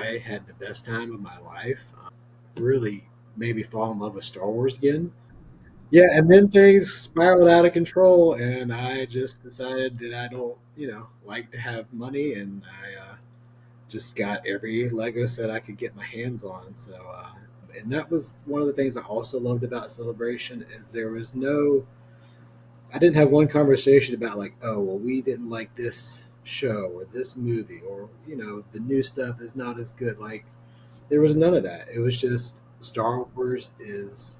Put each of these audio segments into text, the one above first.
I had the best time of my life. Really made me fall in love with Star Wars again. Yeah, and then things spiraled out of control, and I just decided that I don't, like to have money, and I just got every Lego set I could get my hands on. And that was one of the things I also loved about Celebration is there was no, I didn't have one conversation about like, oh, well, we didn't like this show or this movie, or the new stuff is not as good. Like, there was none of that. It was just Star Wars is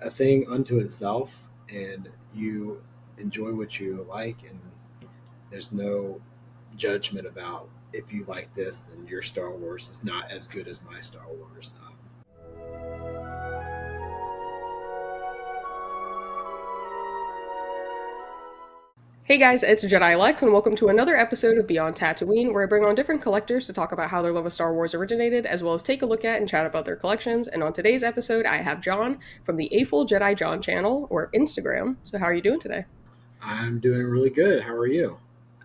a thing unto itself, and you enjoy what you like, and there's no judgment about if you like this, then your Star Wars is not as good as my Star Wars. Hey guys, it's Jedi Lex, and welcome to another episode of Beyond Tatooine, where I bring on different collectors to talk about how their love of Star Wars originated, as well as take a look at and chat about their collections. And on today's episode, I have John from the A Full Jedi John channel, or Instagram. So how are you doing today? I'm doing really good. How are you?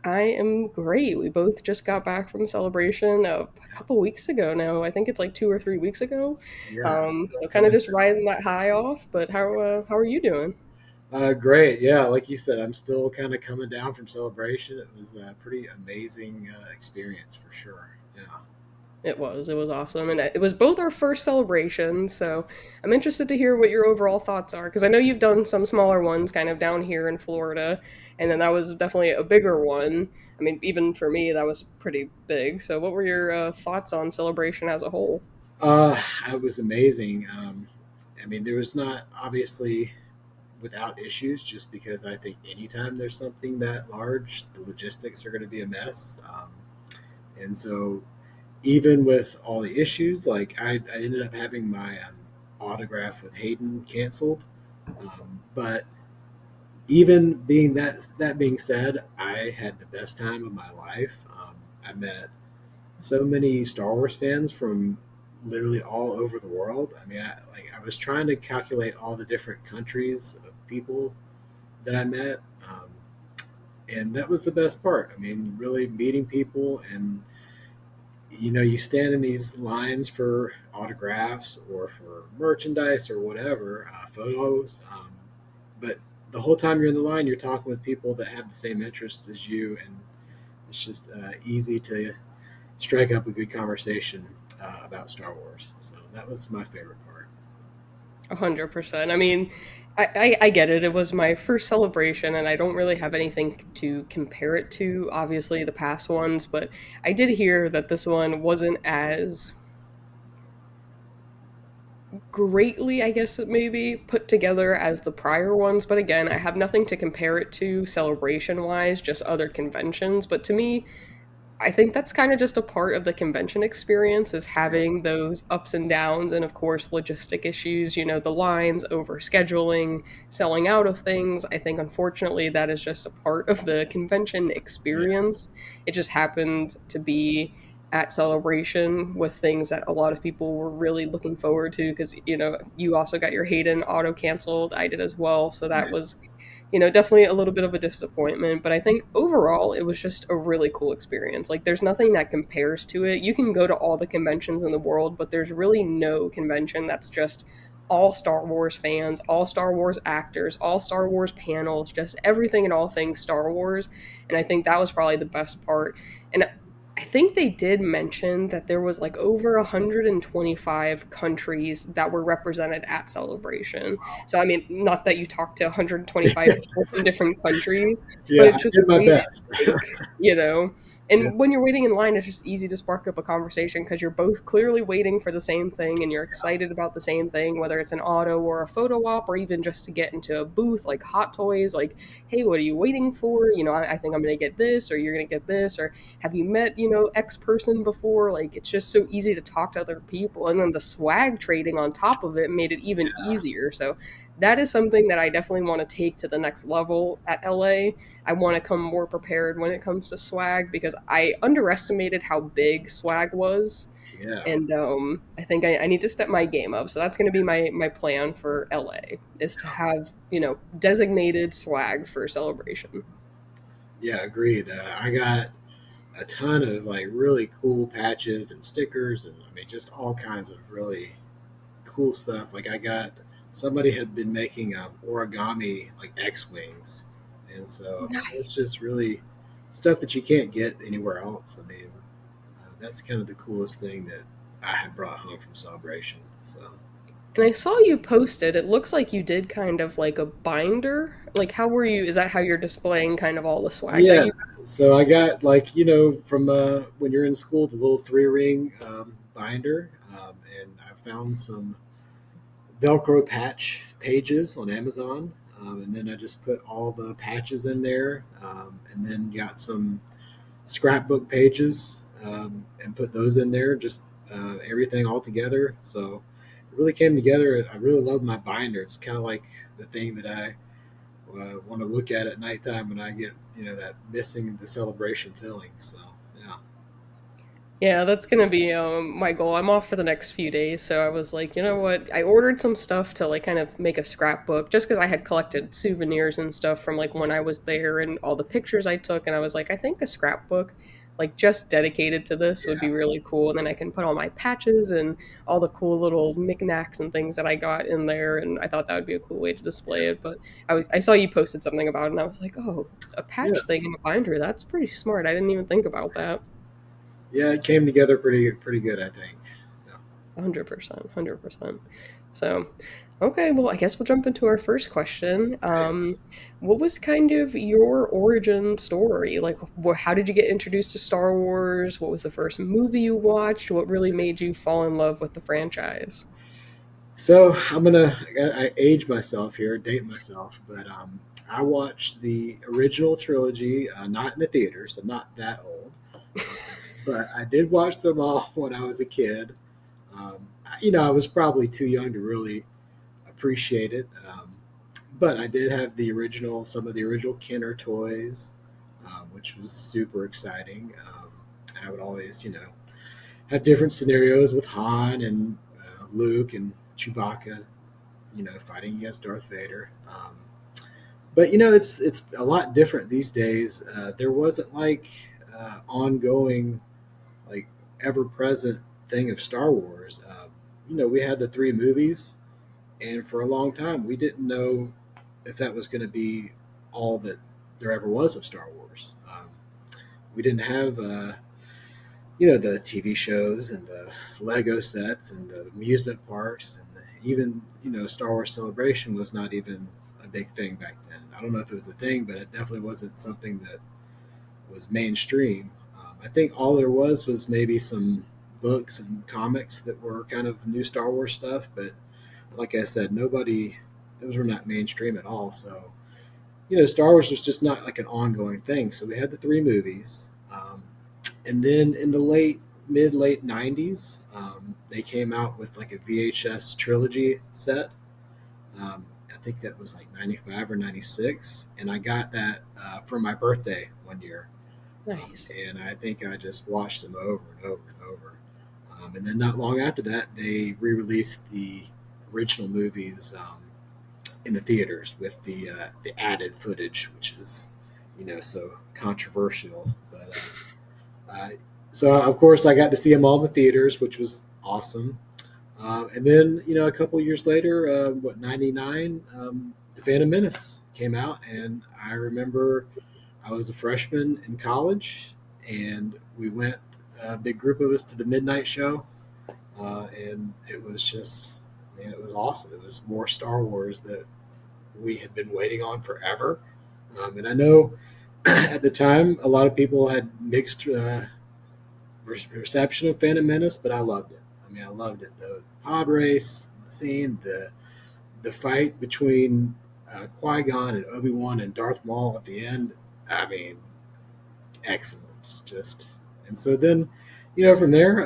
I am great. We both just got back from celebration a couple weeks ago now. I think it's like 2 or 3 weeks ago. Yeah, it's So kind of definitely just riding that high off. But how are you doing? great. Yeah, like you said, I'm still kind of coming down from Celebration. It was a pretty amazing experience for sure. Yeah. It was awesome, and it was both our first celebrations. So I'm interested to hear what your overall thoughts are, because I know you've done some smaller ones, kind of down here in Florida, and then that was definitely a bigger one. I mean, even for me, that was pretty big. So what were your thoughts on celebration as a whole? It was amazing. I mean, there was not obviously without issues, just because I think anytime there's something that large, the logistics are going to be a mess. And so, even with all the issues, like I ended up having my autograph with Hayden canceled. But even being that being said, I had the best time of my life. I met so many Star Wars fans from literally all over the world. I mean, I was trying to calculate all the different countries of people that I met, and that was the best part. I mean, really meeting people, and you stand in these lines for autographs or for merchandise or whatever, photos, but the whole time you're in the line, you're talking with people that have the same interests as you, and it's just easy to strike up a good conversation about Star Wars. So that was my favorite part. 100%. I mean, I get it. It was my first celebration, and I don't really have anything to compare it to, obviously, the past ones, but I did hear that this one wasn't as greatly, I guess it maybe, put together as the prior ones. But again, I have nothing to compare it to celebration wise, just other conventions. But to me, I think that's kind of just a part of the convention experience is having those ups and downs and of course logistic issues, the lines over scheduling, selling out of things. I think unfortunately that is just a part of the convention Yeah, experience. It just happened to be at celebration with things that a lot of people were really looking forward to because you also got your Hayden auto canceled. I did as well, so that right. was definitely a little bit of a disappointment, but I think overall it was just a really cool experience. Like, there's nothing that compares to it. You can go to all the conventions in the world, but there's really no convention that's just all Star Wars fans, all Star Wars actors, all Star Wars panels, just everything and all things Star Wars. And I think that was probably the best part. And I think they did mention that there was like over 125 countries that were represented at Celebration. So I mean, not that you talk to 125 people from different countries, but Yeah, I it's just did my crazy best. to think, you know. Yeah, And when you're waiting in line, it's just easy to spark up a conversation because you're both clearly waiting for the same thing and you're excited about the same thing, whether it's an auto or a photo op or even just to get into a booth like Hot Toys, like, hey, what are you waiting for? I think I'm going to get this, or you're going to get this, or have you met, X person before? Like, it's just so easy to talk to other people. And then the swag trading on top of it made it even easier. So that is something that I definitely want to take to the next level at LA. I want to come more prepared when it comes to swag because I underestimated how big swag was. yeah, And I think I need to step my game up. So that's going to be my plan for LA is to have, designated swag for celebration. yeah. Agreed. I got a ton of like really cool patches and stickers, and I mean just all kinds of really cool stuff. Like I got somebody had been making origami like X wings, and so I mean it's Nice. just really stuff that you can't get anywhere else. I mean that's kind of the coolest thing that I had brought home from Celebration. So And I saw you posted. It looks like you did kind of like a binder. Like, how were you? Is that how you're displaying kind of all the swag that yeah, you? so I got like from when you're in school the little 3 ring binder, and I found some Velcro patch pages on Amazon. And then I just put all the patches in there, and then got some scrapbook pages, and put those in there, just everything all together. So it really came together. I really love my binder. It's kind of like the thing that I want to look at nighttime when I get that missing the celebration feeling. So yeah, Yeah, that's gonna be my goal. I'm off for the next few days, so I was like, you know what? I ordered some stuff to like kind of make a scrapbook, just because I had collected souvenirs and stuff from like when I was there and all the pictures I took, and I was like, I think a scrapbook, like just dedicated to this, would yeah, be really cool. And then I can put all my patches and all the cool little knickknacks and things that I got in there, and I thought that would be a cool way to display it. But I saw you posted something about it, and I was like, oh, a yeah, patch thing in a binder. That's pretty smart. I didn't even think about that. yeah. It came together pretty good, I think. Yeah. 100%, 100%. So, okay, well, I guess we'll jump into our first question. Right. What was kind of your origin story? Like, how did you get introduced to Star Wars? What was the first movie you watched? What really made you fall in love with the franchise? So I age myself here, date myself, but I watched the original trilogy, not in the theaters. I'm not that old, but I did watch them all when I was a kid. I was probably too young to really appreciate it, but I did have some of the original Kenner toys, which was super exciting. I would always, have different scenarios with Han and Luke and Chewbacca, fighting against Darth Vader. But it's a lot different these days. There wasn't like ongoing, like ever present thing of Star Wars. We had the 3 movies, and for a long time we didn't know if that was going to be all that there ever was of Star Wars. We didn't have the TV shows and the Lego sets and the amusement parks, and even Star Wars Celebration was not even a big thing back then. I don't know if it was a thing, but it definitely wasn't something that was mainstream. I think all there was maybe some books and comics that were kind of new Star Wars stuff, but like I said, nobody those were not mainstream at all. So Star Wars was just not like an ongoing thing. So we had the 3 movies, and then in the late '90s, they came out with like a VHS trilogy set. I think that was like '95 or '96, and I got that for my birthday one year, Nice. and I think I just watched them over and over and over. And then not long after that, they re-released the original movies in the theaters with the added footage, which is so controversial. But so of course I got to see them all in the theaters, which was awesome. And then a couple years later, what '99, the Phantom Menace came out, and I remember I was a freshman in college, and we went a big group of us to the midnight show, and it was just, man, it was awesome. It was more Star Wars that we had been waiting on forever. And I know at the time a lot of people had mixed reception of Phantom Menace, but I loved it. I mean, I loved it. The pod race scene, the fight between Qui Gon and Obi Wan and Darth Maul at the end. I mean, excellent. Just and so then, from there,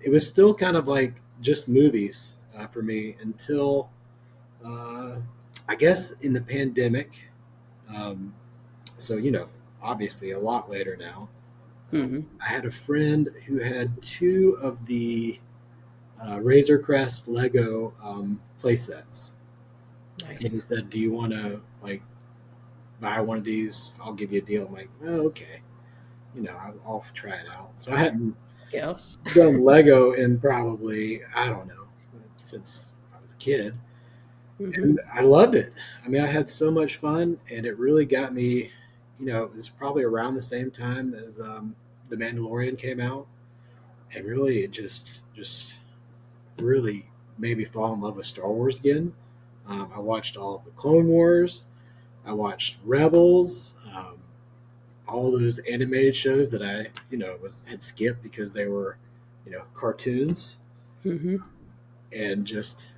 it was still kind of like just movies for me until uh, I guess in the pandemic. Um, so obviously a lot later now. Hmm. I had a friend who had 2 of the Razor Crest Lego play sets, and he Nice. said, "Do you want to like buy one of these? I'll give you a deal." I'm like, "Oh, okay." I'll try it out. So I hadn't Yes. done Lego in probably, I don't know, since I was a kid. Hmm. And I loved it. I mean, I had so much fun, and it really got me. It was probably around the same time as The Mandalorian came out, and really, it just really made me fall in love with Star Wars again. I watched all of the Clone Wars. I watched Rebels. All those animated shows that I, was had skipped because they were, cartoons, Hmm. and just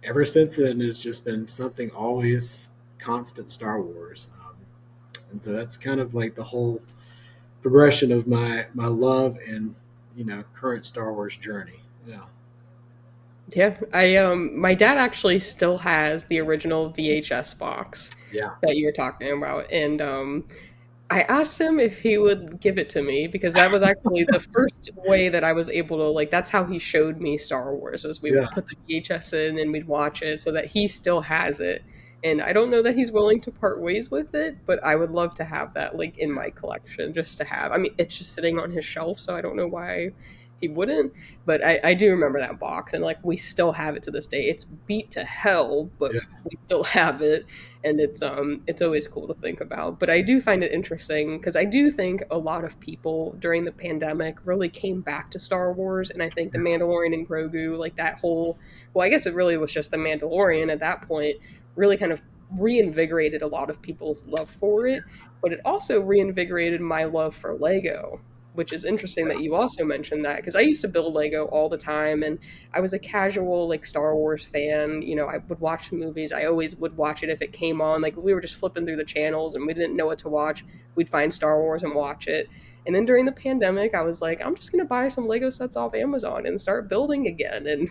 ever since then, it's just been something always constant Star Wars. And so that's kind of like the whole progression of my love and current Star Wars journey. Yeah, Yeah, I my dad actually still has the original VHS box yeah, that you're talking about, and I asked him if he would give it to me because that was actually the first way that I was able to like that's how he showed me Star Wars was we yeah, would put the VHS in and we'd watch it so that he still has it. And I don't know that he's willing to part ways with it, but I would love to have that like in my collection just to have. I mean, it's just sitting on his shelf, so I don't know why he wouldn't. But I do remember that box and like we still have it to this day. It's beat to hell, but yeah, we still have it and it's always cool to think about. But I do find it interesting because I do think a lot of people during the pandemic really came back to Star Wars, and I think the Mandalorian and Grogu, like that whole, well, I guess it really was just the Mandalorian at that point, really kind of reinvigorated a lot of people's love for it. But it also reinvigorated my love for Lego. Which is interesting that you also mentioned that because I used to build Lego all the time, and I was a casual like Star Wars fan. You know, I would watch the movies. I always would watch it if it came on. Like we were just flipping through the channels and we didn't know what to watch. We'd find Star Wars and watch it. And then during the pandemic, I was like, I'm just gonna buy some Lego sets off Amazon and start building again. And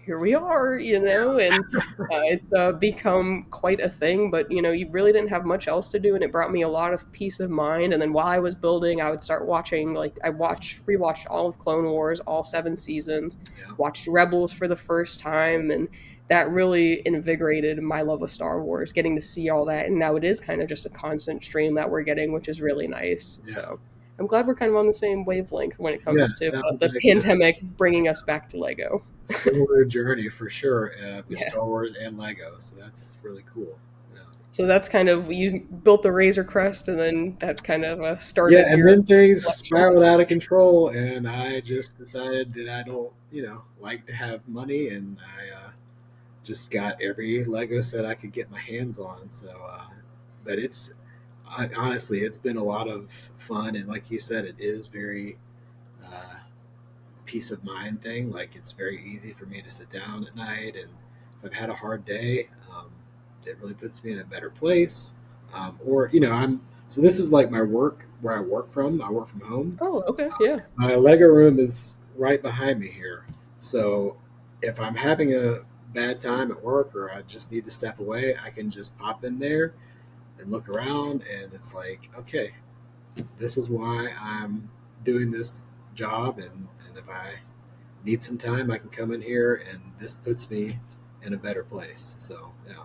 here we are, and it's become quite a thing. But you really didn't have much else to do, and it brought me a lot of peace of mind. And then while I was building, I would start watching. Like I rewatched all of Clone Wars, all 7 seasons, yeah, watched Rebels for the first time, and that really invigorated my love of Star Wars. Getting to see all that, and now it is kind of just a constant stream that we're getting, which is really nice. yeah, So. I'm glad we're kind of on the same wavelength when it yeah. comes to Sounds the like a pandemic bringing us back to Lego. similar journey for sure with Yeah. Star Wars and Lego. So that's really cool. Yeah. So that's kind of you built the Razor Crest, and then that kind of Yeah, started and your then things collection. spiraled out of control, and I just decided that I don't, like to have money, and I just got every Lego set I could get my hands on. So, but honestly, it's been a lot of fun, and like you said, it is very uh, peace of mind thing. Like it's very easy for me to sit down at night, and if I've had a hard day, it really puts me in a better place. Or I'm so this is like my work where I work from. I work from home. Oh, okay, yeah. My Lego room is right behind me here. So if I'm having a bad time at work or I just need to step away, I can just pop in there and look around, and it's like, okay, this is why I'm doing this job, and if I need some time, I can come in here, and this puts me in a better place. So yeah,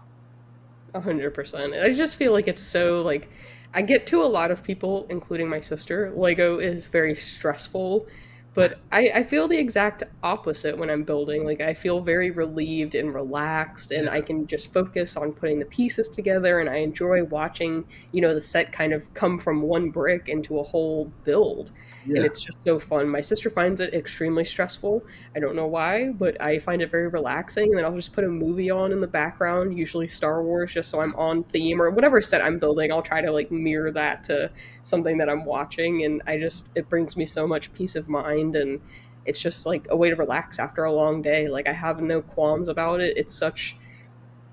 100%. I just feel like it's so like I get to a lot of people, including my sister. Lego is very stressful, but I feel the exact opposite when I'm building. Like I feel very relieved and relaxed, and I yeah, can just focus on putting the pieces together. And I enjoy watching, the set kind of come from one brick into a whole build. And yeah, it's just so fun. My sister finds it extremely stressful. I don't know why, but I find it very relaxing. And then I'll just put a movie on in the background, usually Star Wars, just so I'm on theme or whatever set I'm building. I'll try to like mirror that to something that I'm watching. And it brings me so much peace of mind. And it's just like a way to relax after a long day. Like I have no qualms about it. It's such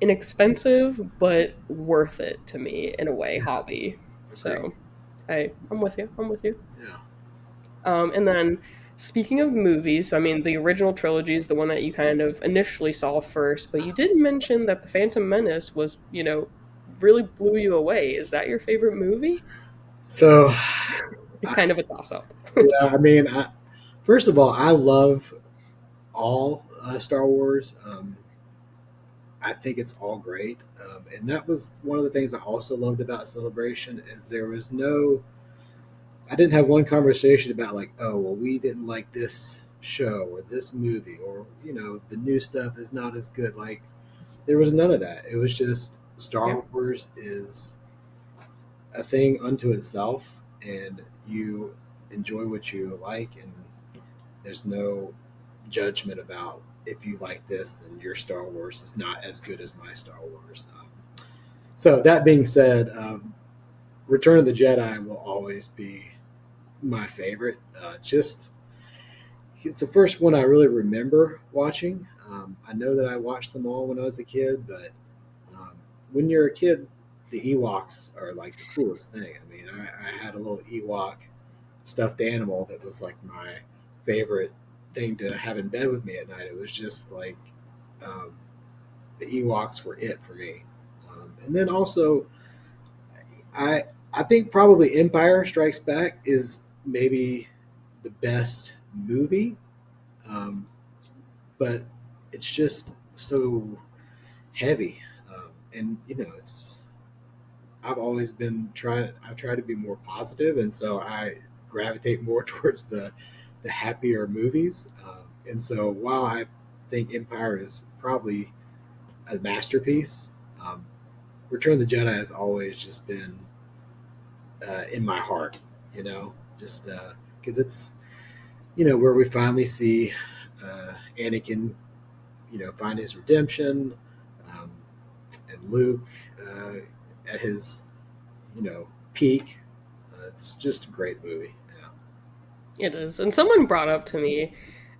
inexpensive, but worth it to me in a way, yeah. hobby. Agree. So I'm with you. I'm with you. Yeah. And then speaking of movies, I mean, the original trilogy is the one that you kind of initially saw first, but you did mention that The Phantom Menace was, really blew you away. Is that your favorite movie? So, I, Kind of a toss up. yeah, I mean, first of all, I love all Star Wars. I think it's all great, and that was one of the things I also loved about Celebration is there was no I didn't have one conversation about like, oh, well, we didn't like this show or this movie, or the new stuff is not as good. Like, there was none of that. It was just Yeah. Star Wars is a thing unto itself, and you enjoy what you like, and there's no judgment about if you like this, then your Star Wars is not as good as my Star Wars. So that being said, Return of the Jedi will always be my favorite. Just it's the first one I really remember watching. I know that I watched them all when I was a kid, but um, when you're a kid, the Ewoks are like the coolest thing. I mean, I had a little Ewok stuffed animal that was like my favorite thing to have in bed with me at night. It was just like um, the Ewoks were it for me. And then also, I I think probably Empire Strikes Back is maybe the best movie, um, but it's just so heavy, and it's I've always been trying. I try to be more positive, and so I gravitate more towards the happier movies. And so while I think Empire is probably a masterpiece, um, Return of the Jedi has always just been in my heart. Just because it's where we finally see Anakin, find his redemption, um, and Luke uh, at his peak. It's just a great movie. Yeah. It is. And someone brought up to me,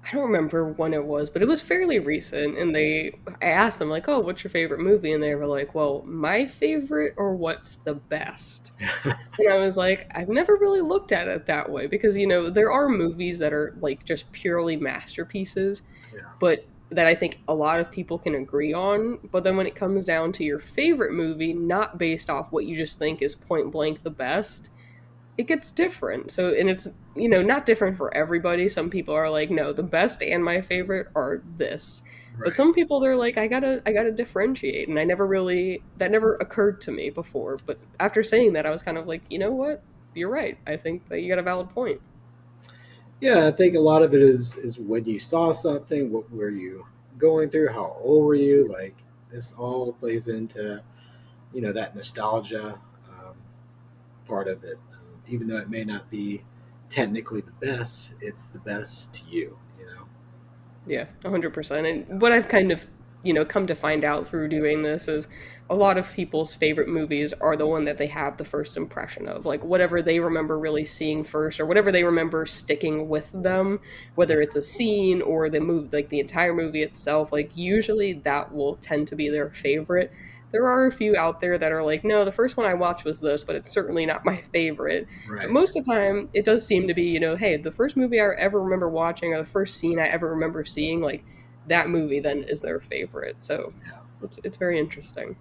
I don't remember when it was, but it was fairly recent. And I asked them, like, oh, what's your favorite movie? And they were like, well, my favorite or what's the best? And I was like, I've never really looked at it that way because, there are movies that are like just purely masterpieces, Yeah. but that I think a lot of people can agree on. But then when it comes down to your favorite movie, not based off what you just think is point blank the best, it gets different. So, and it's, not different for everybody. Some people are like, no, the best and my favorite are this. But Right. some people they're like, I gotta differentiate. And that never occurred to me before. But after saying that, I was kind of like, you know what? You're right. I think that you got a valid point. Yeah, I think a lot of it is when you saw something, what were you going through, how old were you? Like this all plays into that nostalgia part of it. Even though it may not be technically the best, it's the best to you. Yeah, 100%. And what I've kind of, come to find out through doing this is a lot of people's favorite movies are the one that they have the first impression of. Like whatever they remember really seeing first or whatever they remember sticking with them, Yeah. whether it's a scene or the movie, like the entire movie itself, like usually that will tend to be their favorite. There are a few out there that are like, no, the first one I watched was this, but it's certainly not my favorite. But Right. most of the time, it does seem to be, hey, the first movie I ever remember watching or the first scene I ever remember seeing, like that movie then is their favorite. So Yeah. it's very interesting.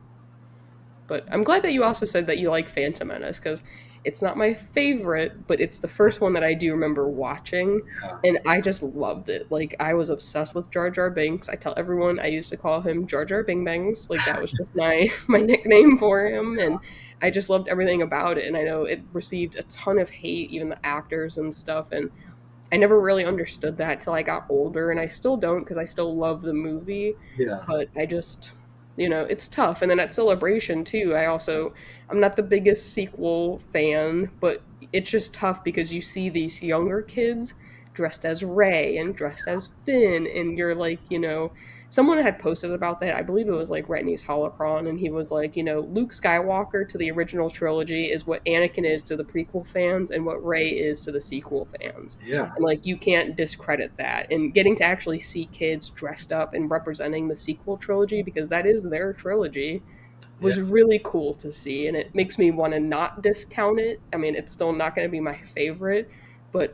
But I'm glad that you also said that you like Phantom Menace because it's not my favorite, but it's the first one that I do remember watching, Yeah. and I just loved it. Like I was obsessed with Jar Jar Binks. I tell everyone I used to call him Jar Jar Bing Bangs. Like that was just my my nickname for him, and I just loved everything about it. And I know it received a ton of hate, even the actors and stuff, and I never really understood that till I got older, and I still don't because I still love the movie, Yeah. but I just, it's tough. And then at Celebration too, I'm not the biggest sequel fan, but it's just tough because you see these younger kids dressed as Rey and dressed as Finn, and you're like, someone had posted about that. I believe it was like Retney's Holocron, and he was like, Luke Skywalker to the original trilogy is what Anakin is to the prequel fans, and what Rey is to the sequel fans. Yeah. And like, you can't discredit that. And getting to actually see kids dressed up and representing the sequel trilogy, because that is their trilogy, Yeah. was really cool to see. And it makes me want to not discount it. I mean, it's still not going to be my favorite, but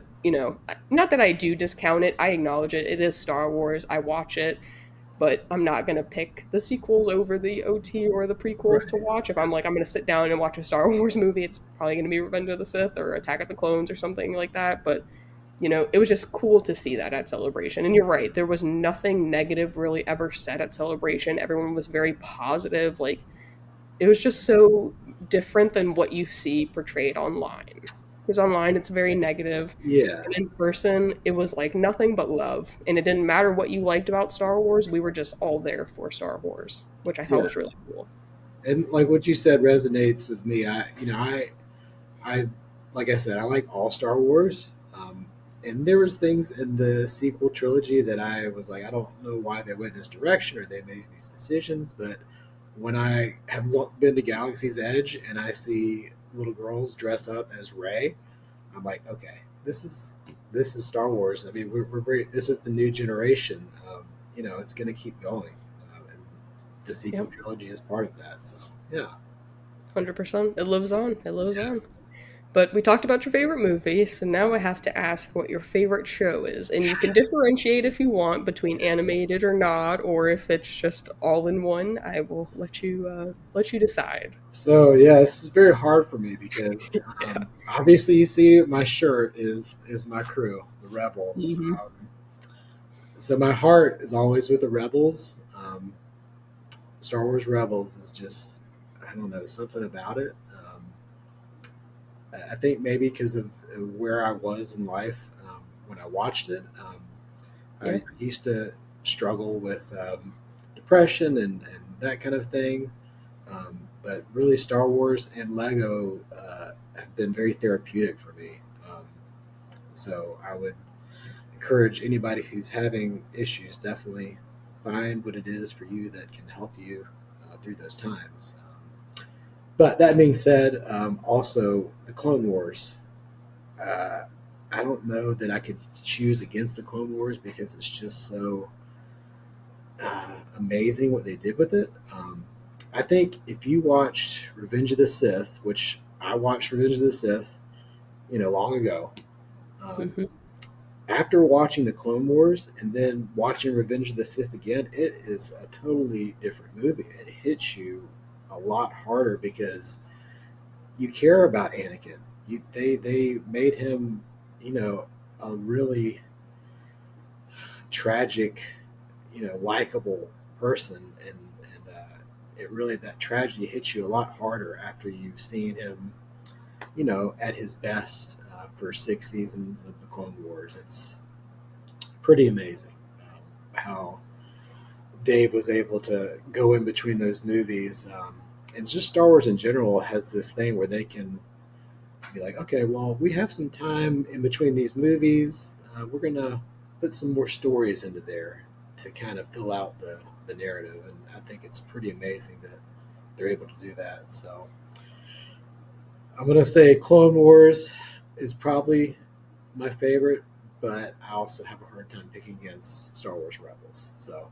not that I do discount it. I acknowledge it. It is Star Wars. I watch it, but I'm not going to pick the sequels over the OT or the prequels to Right. watch. If I'm like, I'm going to sit down and watch a Star Wars movie, it's probably going to be Revenge of the Sith or Attack of the Clones or something like that. But, it was just cool to see that at Celebration. And you're right, there was nothing negative really ever said at Celebration. Everyone was very positive. Like, it was just so different than what you see portrayed online. because online it's very negative, Yeah, and in person it was like nothing but love, and it didn't matter what you liked about Star Wars. We were just all there for Star Wars, which I thought yeah. was really cool. And like what you said resonates with me. I, like I said, I like all Star Wars. And there was things in the sequel trilogy that I was like, I don't know why they went this direction or they made these decisions. But when I have been to Galaxy's Edge and I see little girls dress up as Rey, I'm like, okay, this is Star Wars. I mean, we're great. This is the new generation. It's going to keep going, and the sequel Yep, trilogy is part of that. So yeah, 100%. It lives on. It lives on. But we talked about your favorite movie, so now I have to ask what your favorite show is. And you can differentiate if you want between animated or not, or if it's just all in one. I will let you decide. so yeah, this is very hard for me because Yeah. obviously you see my shirt is my crew, the Rebels. Hmm. So my heart is always with the Rebels. Star Wars Rebels is just, I don't know, something about it. I think maybe because of where I was in life when I watched it. Yeah. I used to struggle with depression and that kind of thing. But really, Star Wars and Lego have been very therapeutic for me. So I would encourage anybody who's having issues, definitely find what it is for you that can help you through those times. But that being said, also the Clone Wars. Uh, I don't know that I could choose against the Clone Wars because it's just so amazing what they did with it. I think if you watched Revenge of the Sith, which I watched Revenge of the Sith, long ago, um, Hmm. after watching the Clone Wars and then watching Revenge of the Sith again, it is a totally different movie. It hits you a lot harder because you care about Anakin. They made him, a really tragic, likable person, and it really that tragedy hits you a lot harder after you've seen him, at his best for 6 seasons of the Clone Wars. It's pretty amazing how Dave was able to go in between those movies. And just Star Wars in general has this thing where they can be like, okay, well, we have some time in between these movies. We're going to put some more stories into there to kind of fill out the narrative. And I think it's pretty amazing that they're able to do that. So I'm going to say Clone Wars is probably my favorite, but I also have a hard time picking against Star Wars Rebels. So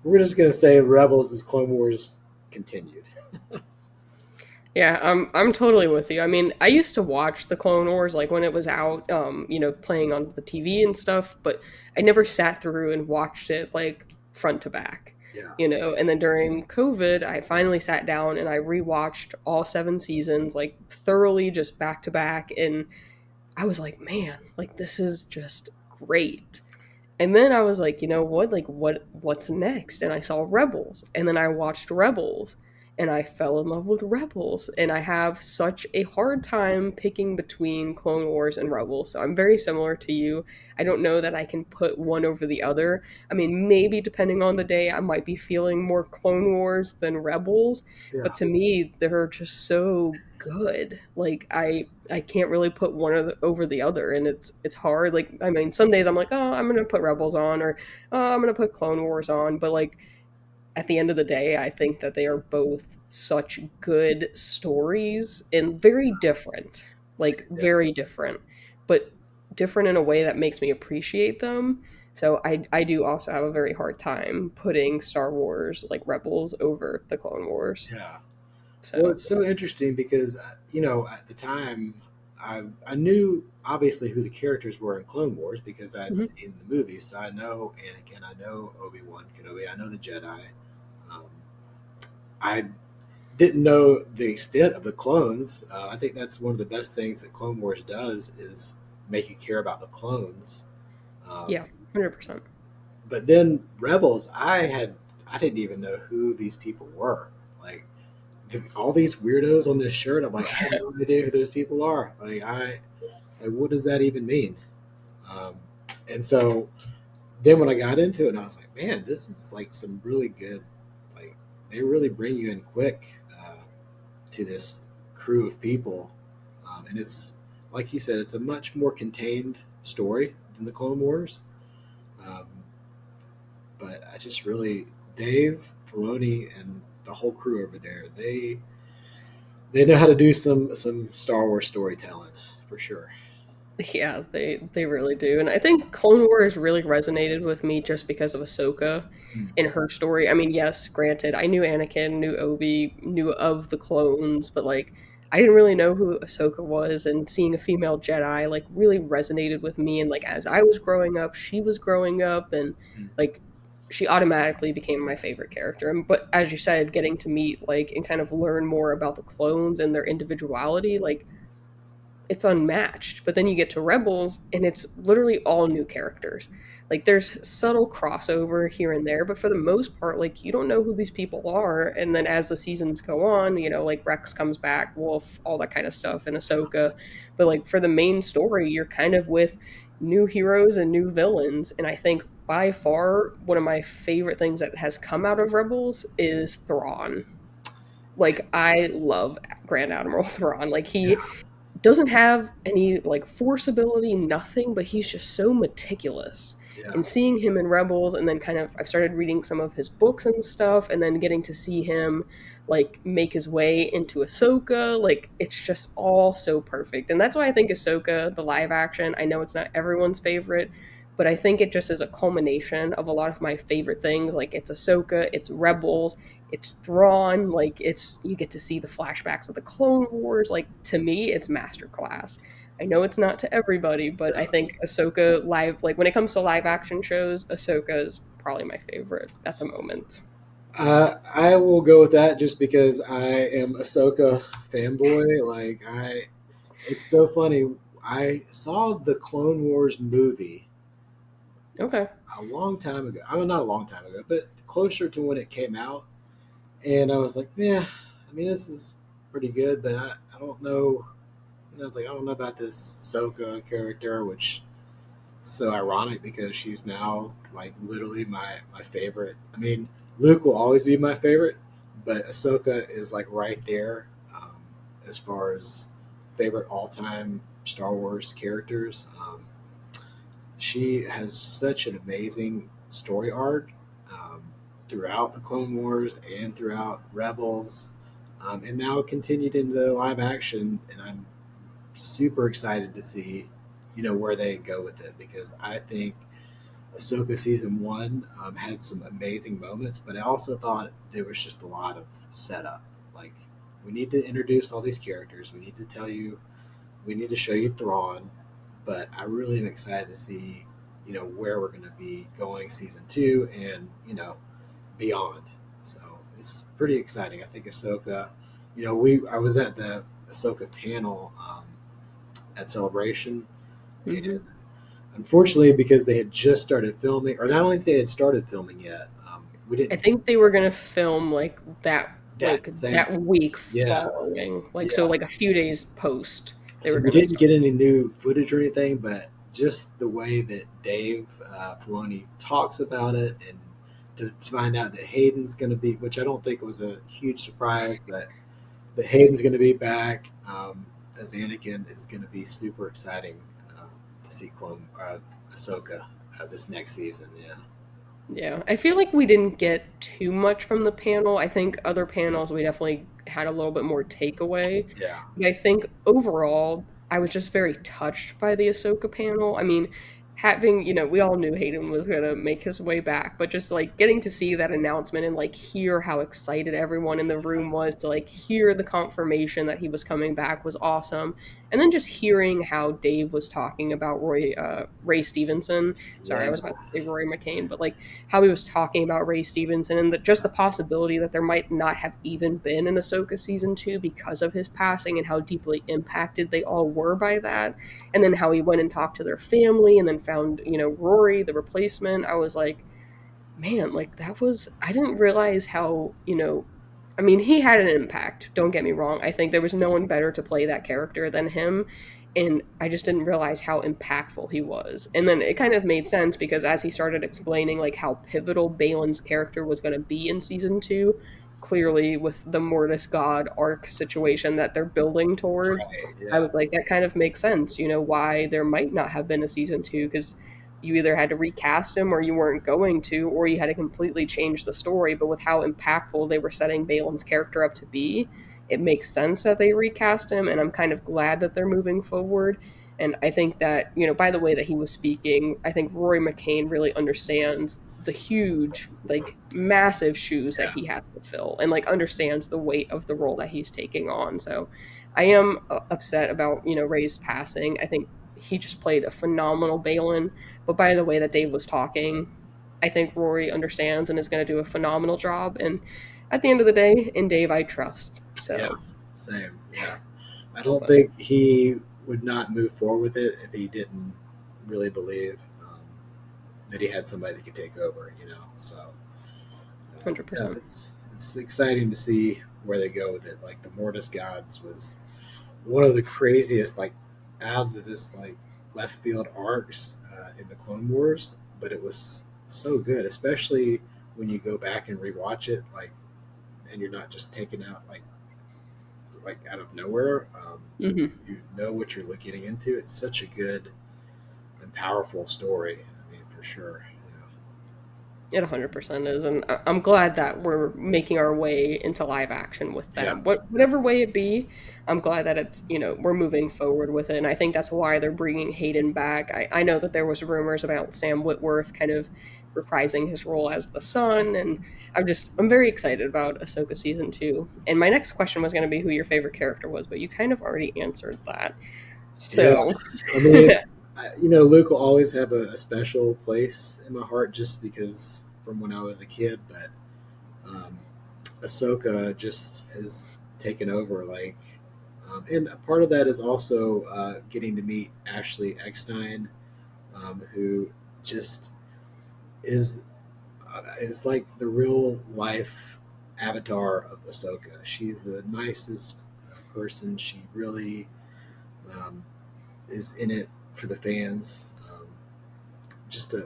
we're just going to say Rebels is Clone Wars continued. Yeah, I'm totally with you. I mean, I used to watch the Clone Wars like when it was out, playing on the TV and stuff, but I never sat through and watched it like front to back, Yeah. And then during COVID, I finally sat down and I rewatched all 7 seasons like thoroughly just back to back, and I was like, man, like this is just great. And then I was like, you know what? Like what's next? And I saw Rebels. And then I watched Rebels and I fell in love with Rebels. And I have such a hard time picking between Clone Wars and Rebels. So I'm very similar to you. I don't know that I can put one over the other. I mean, maybe depending on the day, I might be feeling more Clone Wars than Rebels, Yeah. but to me, they're just so good. Like I can't really put one over the other, and it's hard. Like I mean, some days I'm like, oh, I'm gonna put Rebels on, or oh, I'm gonna put Clone Wars on, but like at the end of the day, I think that they are both such good stories and very different, like Yeah. very different, but different in a way that makes me appreciate them. So I do also have a very hard time putting Star Wars like Rebels over the Clone Wars. Yeah. Well, So it's so interesting because at the time, I knew obviously who the characters were in Clone Wars because I'd mhm. seen the movies. So I know Anakin, I know Obi-Wan Kenobi, I know the Jedi. Um, I didn't know the extent of the clones. I think that's one of the best things that Clone Wars does is make you care about the clones. Um, Yeah, 100%. but then Rebels, I didn't even know who these people were. Like all these weirdos on this shirt. I'm like, I have no idea who those people are. Like Like, what does that even mean? Um, and so then when I got into it, and I was like, man, this is like some really good, like they really bring you in quick to this crew of people, and it's like you said, it's a much more contained story than the Clone Wars. Um, but I just really Dave Filoni and the whole crew over there, they know how to do some Star Wars storytelling for sure. Yeah, they really do. And I think Clone Wars really resonated with me just because of Ahsoka Mm, and her story. I mean, yes, granted, I knew Anakin, knew Obi, knew of the clones, but like I didn't really know who Ahsoka was, and seeing a female Jedi like really resonated with me. And like as I was growing up, she was growing up, and mm, like she automatically became my favorite character. And but as you said, getting to meet like and kind of learn more about the clones and their individuality, like it's unmatched. But then you get to Rebels and it's literally all new characters. Like there's subtle crossover here and there, but for the most part, like you don't know who these people are. And then as the seasons go on, you know, like Rex comes back, Wolf, all that kind of stuff, and Ahsoka. But like for the main story, you're kind of with new heroes and new villains. And I think by far one of my favorite things that has come out of Rebels is Thrawn. Like I love Grand Admiral Thrawn. Like he yeah, doesn't have any like force ability, nothing, but he's just so meticulous. yeah. And seeing him in Rebels, and then kind of I've started reading some of his books and stuff, and then getting to see him like make his way into Ahsoka, like it's just all so perfect. And that's why I think Ahsoka, the live action, I know it's not everyone's favorite, but I think it just is a culmination of a lot of my favorite things. Like it's Ahsoka, it's Rebels, it's Thrawn, like it's you get to see the flashbacks of the Clone Wars. Like to me, it's masterclass. I know it's not to everybody, but I think Ahsoka live, like when it comes to live action shows, Ahsoka is probably my favorite at the moment. I will go with that just because I am Ahsoka fanboy. It's so funny. I saw the Clone Wars movie Okay. a long time ago. I mean, not a long time ago, but closer to when it came out. And I was like, yeah, I mean, this is pretty good, but I don't know. And I was like, I don't know about this Ahsoka character, which is so ironic because she's now like literally my favorite. I mean, Luke will always be my favorite, but Ahsoka is like right there as far as favorite all time Star Wars characters. She has such an amazing story arc um, throughout the Clone Wars and throughout Rebels, and now continued into live action. And I'm super excited to see, where they go with it because I think Ahsoka season one had some amazing moments, but I also thought there was just a lot of setup. Like we need to introduce all these characters. We need to show you Thrawn, but I really am excited to see, where we're going to be going season two and, beyond. So it's pretty exciting. I think Ahsoka, I was at the Ahsoka panel at Celebration, and Hmm. unfortunately, because they had just started filming, or not only if they had started filming yet, we I didn't think they were gonna film that same, that week yeah, following, like so yeah. like a few days post they So were we gonna didn't start. get any new footage or anything, but just the way that Dave Filoni talks about it, and to find out that Hayden's going to be, which I don't think was a huge surprise, but that Hayden's going to be back as Anakin is going to be super exciting to see Ahsoka this next season. Yeah, Yeah, I feel like we didn't get too much from the panel. I think other panels we definitely had a little bit more takeaway. yeah, But I think overall, I was just very touched by the Ahsoka panel. I mean, having, you know, we all knew Hayden was going to make his way back, but just like getting to see that announcement and like hear how excited everyone in the room was to like hear the confirmation that he was coming back was awesome. And then just hearing how Dave was talking about Ray Stevenson. Sorry, I yeah, was about to say Roy McCain, but like how he was talking about Ray Stevenson and just the possibility that there might not have even been an Ahsoka season two because of his passing and how deeply impacted they all were by that. And then how he went and talked to their family and then found, you know, Rory, the replacement. I was like, man, like that was, I didn't realize how, you know, I mean, he had an impact. Don't get me wrong. I think there was no one better to play that character than him. and I just didn't realize how impactful he was. And then it kind of made sense because as he started explaining like how pivotal Balin's character was going to be in season 2, clearly with the Mortis God arc situation that they're building towards, Right. I Yeah. was like that kind of makes sense, why there might not have been a season 2 because you either had to recast him or you weren't going to, or you had to completely change the story. But with how impactful they were setting Balin's character up to be, it makes sense that they recast him, and I'm kind of glad that they're moving forward. And I think that, by the way that he was speaking, I think Rory McCain really understands the huge, like massive shoes that Yeah. he has to fill and like understands the weight of the role that he's taking on. So I am upset about, Ray's passing. I think he just played a phenomenal Balin. But by the way that Dave was talking, I think Rory understands and is going to do a phenomenal job. And at the end of the day, in Dave, I trust. Yeah. So, Same. Yeah. I don't but think he would not move forward with it if he didn't really believe that he had somebody that could take over. So yeah, 100%. it's exciting to see where they go with it. Like the Mortis Gods was one of the craziest, like out of this like left field arcs in the Clone Wars, but it was so good, especially when you go back and rewatch it, like, and you're not just taken out like out of nowhere. Hmm. You know what you're looking into. It's such a good and powerful story. I mean, for sure. It 100% is. And I'm glad that we're making our way into live action with Yeah. them. Whatever way it be, I'm glad that it's, we're moving forward with it. And I think that's why they're bringing Hayden back. I know that there was rumors about Sam Witwerth kind of reprising his role as the son. And I'm very excited about Ahsoka season 2. And my next question was going to be who your favorite character was, but you kind of already answered that. Yeah. So, I mean, Luke will always have a special place in my heart just because from when I was a kid, but um, Ahsoka just has taken over. And a part of that is also getting to meet Ashley Eckstein, who just is is like the real life avatar of Ahsoka. She's the nicest person. She really um, is in it for the fans. Just an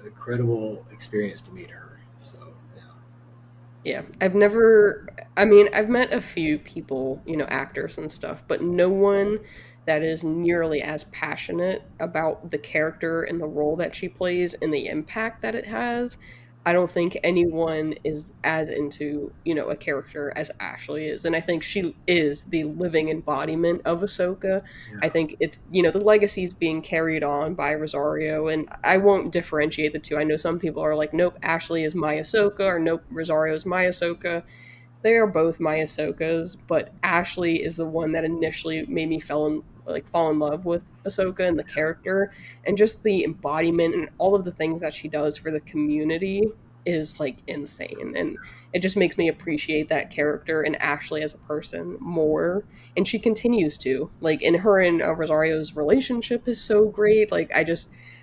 incredible experience to meet her. So yeah, yeah, I've met a few people, actors and stuff, but no one that is nearly as passionate about the character and the role that she plays and the impact that it has. I don't think anyone is as into, a character as Ashley is. And I think she is the living embodiment of Ahsoka. I yeah, think it's, the legacy is being carried on by Rosario, and I won't differentiate the two. I know some people are like, nope, Ashley is my Ahsoka, or nope, Rosario is my Ahsoka. They are both my Ahsokas, but Ashley is the one that initially made me fall in love with Ahsoka and the character, and just the embodiment and all of the things that she does for the community is like insane. And it just makes me appreciate that character and Ashley as a person more. And she continues to. Like, in her and Rosario's relationship is so great. Like,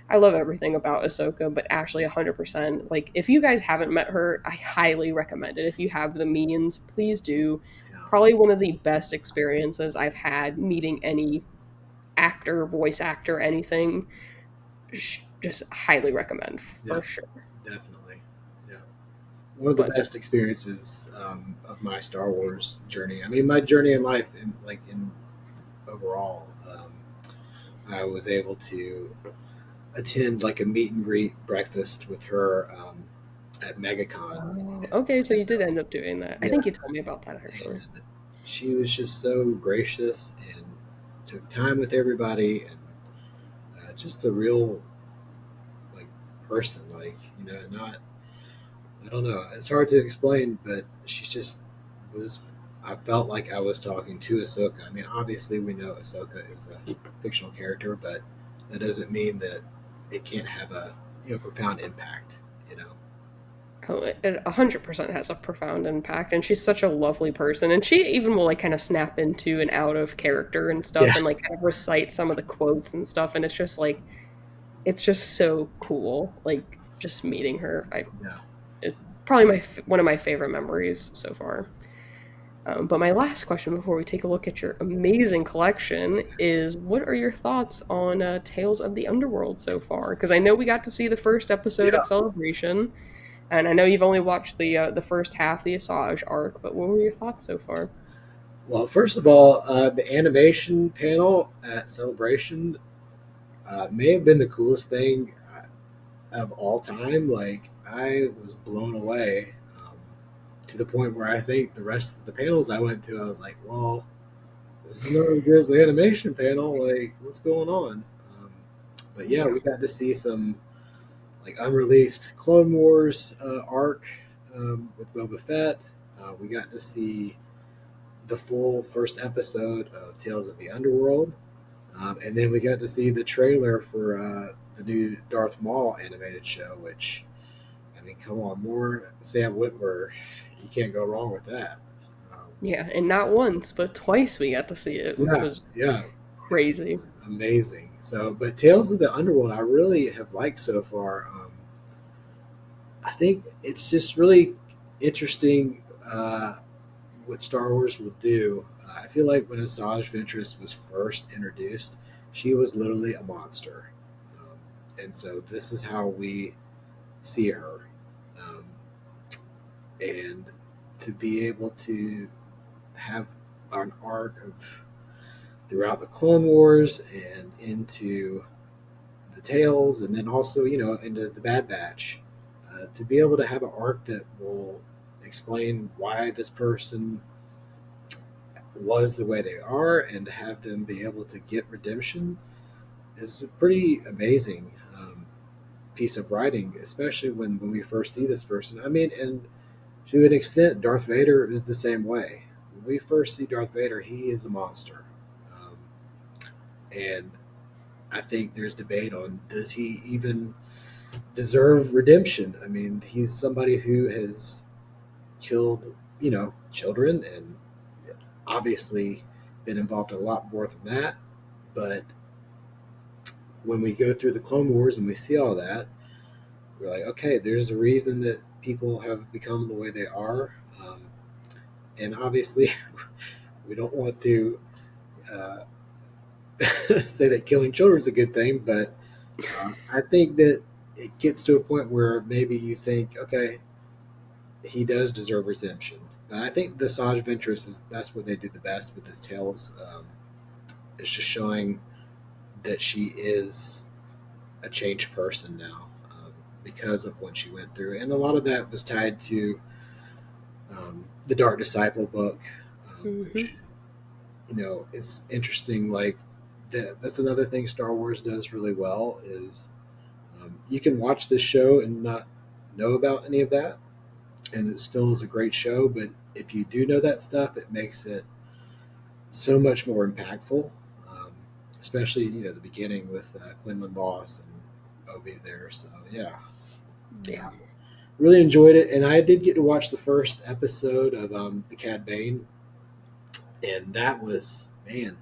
I love everything about Ahsoka, but Ashley 100%. Like, if you guys haven't met her, I highly recommend it. If you have the means, please do. yeah, Probably one of the best experiences I've had meeting any actor, voice actor, anything. Just highly recommend yeah, for sure. definitely. Yeah, one of the But best experiences of my Star Wars journey. I mean, my journey in life, in overall, I was able to attend like a meet and greet breakfast with her at MegaCon. okay, so you did end up doing that. I Yeah, think you told me about that actually. and she was just so gracious and took time with everybody, and just a real like person, like not. I don't know. It's hard to explain, but she just was. I felt like I was talking to Ahsoka. I mean, obviously we know Ahsoka is a fictional character, but that doesn't mean that it can't have a profound impact. You know. Oh, it 100% has a profound impact, and she's such a lovely person. And she even will like kind of snap into and out of character and stuff, Yeah. and like kind of recite some of the quotes and stuff. And it's just so cool. Like just meeting her, Yeah. it, probably one of my favorite memories so far. But my last question before we take a look at your amazing collection is what are your thoughts on Tales of the Underworld so far? Because I know we got to see the first episode at Celebration, and I know you've only watched the first half, the Asajj arc, but what were your thoughts so far? Well, first of all, the animation panel at Celebration may have been the coolest thing of all time. Like, I was blown away to the point where I think the rest of the panels I went to, I was like, well, this is not as good as the animation panel. Like, what's going on? Um, but yeah, Yeah. we got to see some like unreleased Clone Wars arc with Boba Fett. We got to see the full first episode of Tales of the Underworld. And then we got to see the trailer for the new Darth Maul animated show, which, I mean, come on, more Sam Witwer. You can't go wrong with that. Um, Yeah, and not once, but twice we got to see it, which yeah, was yeah, crazy. it's amazing. So, but Tales of the Underworld, I really have liked so far. I think it's just really interesting what Star Wars will do. I feel like when Asajj Ventress was first introduced, she was literally a monster, and so this is how we see her, um, and to be able to have an arc of throughout the Clone Wars and into the Tales, and then also into the Bad Batch, to be able to have an arc that will explain why this person was the way they are and to have them be able to get redemption is a pretty amazing piece of writing, especially when we first see this person. I mean, and to an extent, Darth Vader is the same way. When we first see Darth Vader, he is a monster. Um, and I think there's debate on does he even deserve redemption? I mean, he's somebody who has killed, children and obviously been involved in a lot more than that. But when we go through the Clone Wars and we see all that, we're like, okay, there's a reason that people have become the way they are. And obviously, we don't want to uh, say that killing children is a good thing, but I think that it gets to a point where maybe you think, okay, he does deserve redemption. But I think the Saj Ventress is that's what they do the best with his tales. It's just showing that she is a changed person now because of what she went through, and a lot of that was tied to the Dark Disciple book, Hmm. which is interesting. Like that's another thing Star Wars does really well is you can watch this show and not know about any of that, and it still is a great show. But if you do know that stuff, it makes it so much more impactful. Um, Especially the beginning with Quinlan Boss and Obi there. So yeah, Yeah. really enjoyed it, and I did get to watch the first episode of the Cad Bane, and that was man.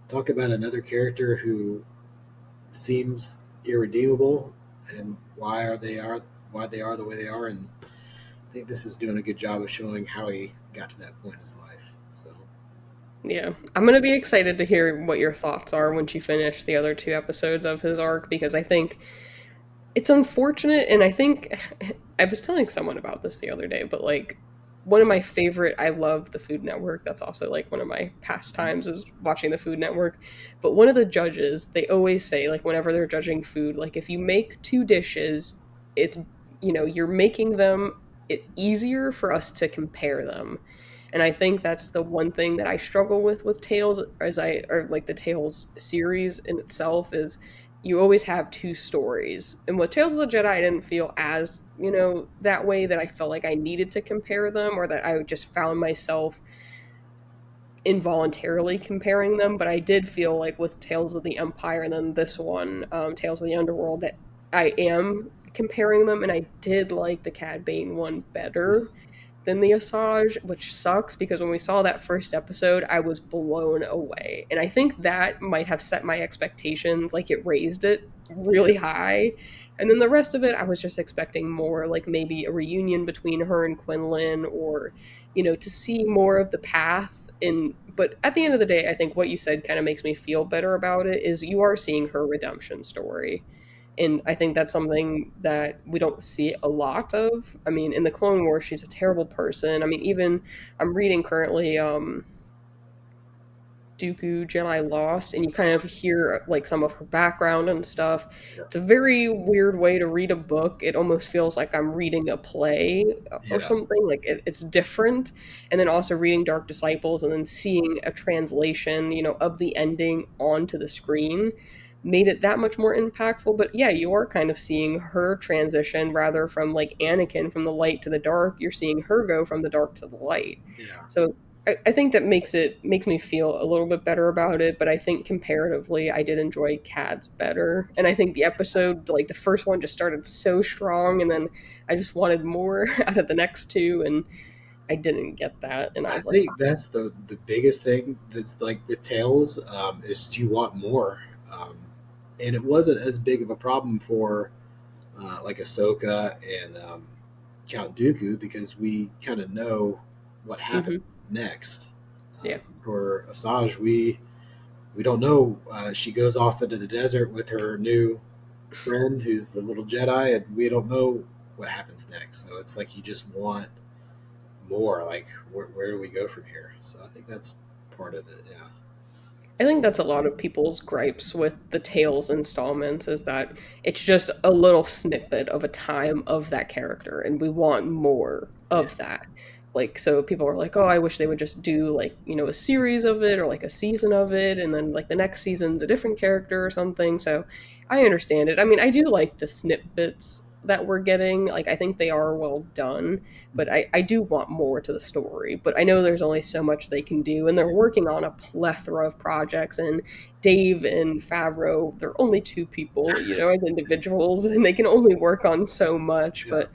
Talk about another character who seems irredeemable, and why they are the way they are, and I think this is doing a good job of showing how he got to that point in his life. So Yeah. I'm going to be excited to hear what your thoughts are once you finish the other two episodes of his arc because I think it's unfortunate and I think I was telling someone about this the other day, but like one of my favorite I love the Food Network. That's also like one of my pastimes is watching the Food Network. But one of the judges, they always say like whenever they're judging food, like if you make two dishes, it's you're making them it easier for us to compare them. And I think that's the one thing that I struggle with Tales as I or like the Tales series in itself is you always have two stories. And with Tales of the Jedi, I didn't feel as, that way that I felt like I needed to compare them or that I just found myself involuntarily comparing them. But I did feel like with Tales of the Empire and then this one, Tales of the Underworld, that I am comparing them. And I did like the Cad Bane one better than the Asajj, which sucks because when we saw that first episode, I was blown away. And I think that might have set my expectations, like it raised it really high. And then the rest of it, I was just expecting more, like maybe a reunion between her and Quinlan, or, to see more of the path. But at the end of the day, I think what you said kind of makes me feel better about it is you are seeing her redemption story. And I think that's something that we don't see a lot of. I mean, in the Clone Wars, she's a terrible person. I mean, even I'm reading currently Dooku Jedi Lost, and you kind of hear like some of her background and stuff. Yeah. It's a very weird way to read a book. It almost feels like I'm reading a play or Yeah. something. Like it's different. And then also reading Dark Disciples and then seeing a translation, of the ending onto the screen made it that much more impactful. But yeah, you are kind of seeing her transition rather from like Anakin from the light to the dark. You're seeing her go from the dark to the light. Yeah. So I think that makes me feel a little bit better about it, but I think comparatively I did enjoy Cats better. And I think the episode, like the first one, just started so strong, and then I just wanted more out of the next two, and I didn't get that. And I I was like, think that's the biggest thing that's like with Tales, is you want more. Um, and it wasn't as big of a problem for like Ahsoka and Count Dooku because we kind of know what happened mm-hmm, next. yeah, For Asajj, we don't know. She goes off into the desert with her new friend, who's the little Jedi, and we don't know what happens next. So it's like you just want more. Like, where do we go from here? So I think that's part of it. Yeah. I think that's a lot of people's gripes with the Tales installments is that it's just a little snippet of a time of that character, and we want more Yeah. of that. Like, so people are like, oh, I wish they would just do like, a series of it or like a season of it, and then like the next season's a different character or something. So I understand it. I mean, I do like the snippets that we're getting. Like, I think they are well done, but I do want more to the story. But I know there's only so much they can do, and they're working on a plethora of projects. And Dave and Favreau, they're only two people, as individuals, and they can only work on so much. Yeah. But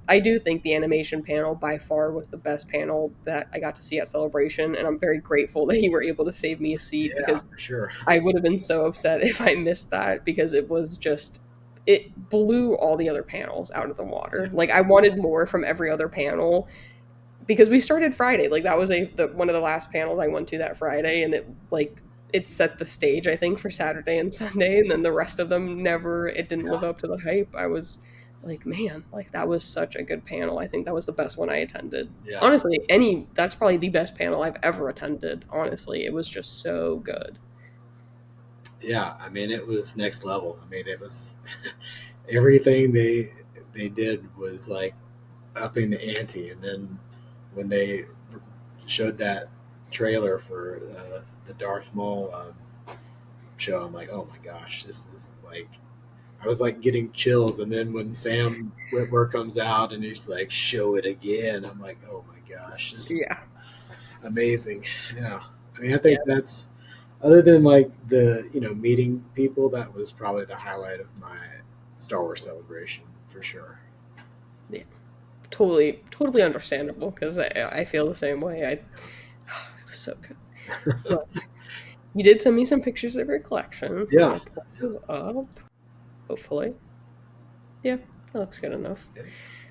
I do think the animation panel by far was the best panel that I got to see at Celebration, and I'm very grateful that you were able to save me a seat Yeah, because for sure. I would have been so upset if I missed that because it was just it blew all the other panels out of the Yeah. water. Like I wanted more from every other panel because we started Friday. Like that was one of the last panels I went to that Friday, and it set the stage I think for Saturday and Sunday, and then the rest of them never. It didn't live up to the hype. I was like, man, like that was such a good panel. I think that was the best one I attended. Yeah. Honestly, that's probably the best panel I've ever attended. Honestly, it was just so good. Yeah. I mean, it was next level. I mean, it was everything they did was like upping the ante. And then when they showed that trailer for the Darth Maul show, I'm like, oh my gosh, this is like I was like getting chills. And then when Sam Witwer comes out and he's like, show it again, I'm like, oh my gosh, just Yeah, amazing. Yeah. I mean, I yeah, think that's other than like the meeting people, that was probably the highlight of my Star Wars celebration for sure. yeah. Totally understandable because I feel the same way. It was so good. But you did send me some pictures of your collection, so I'm Yeah. gonna pull those up. Hopefully, yeah, that looks good enough. Yeah.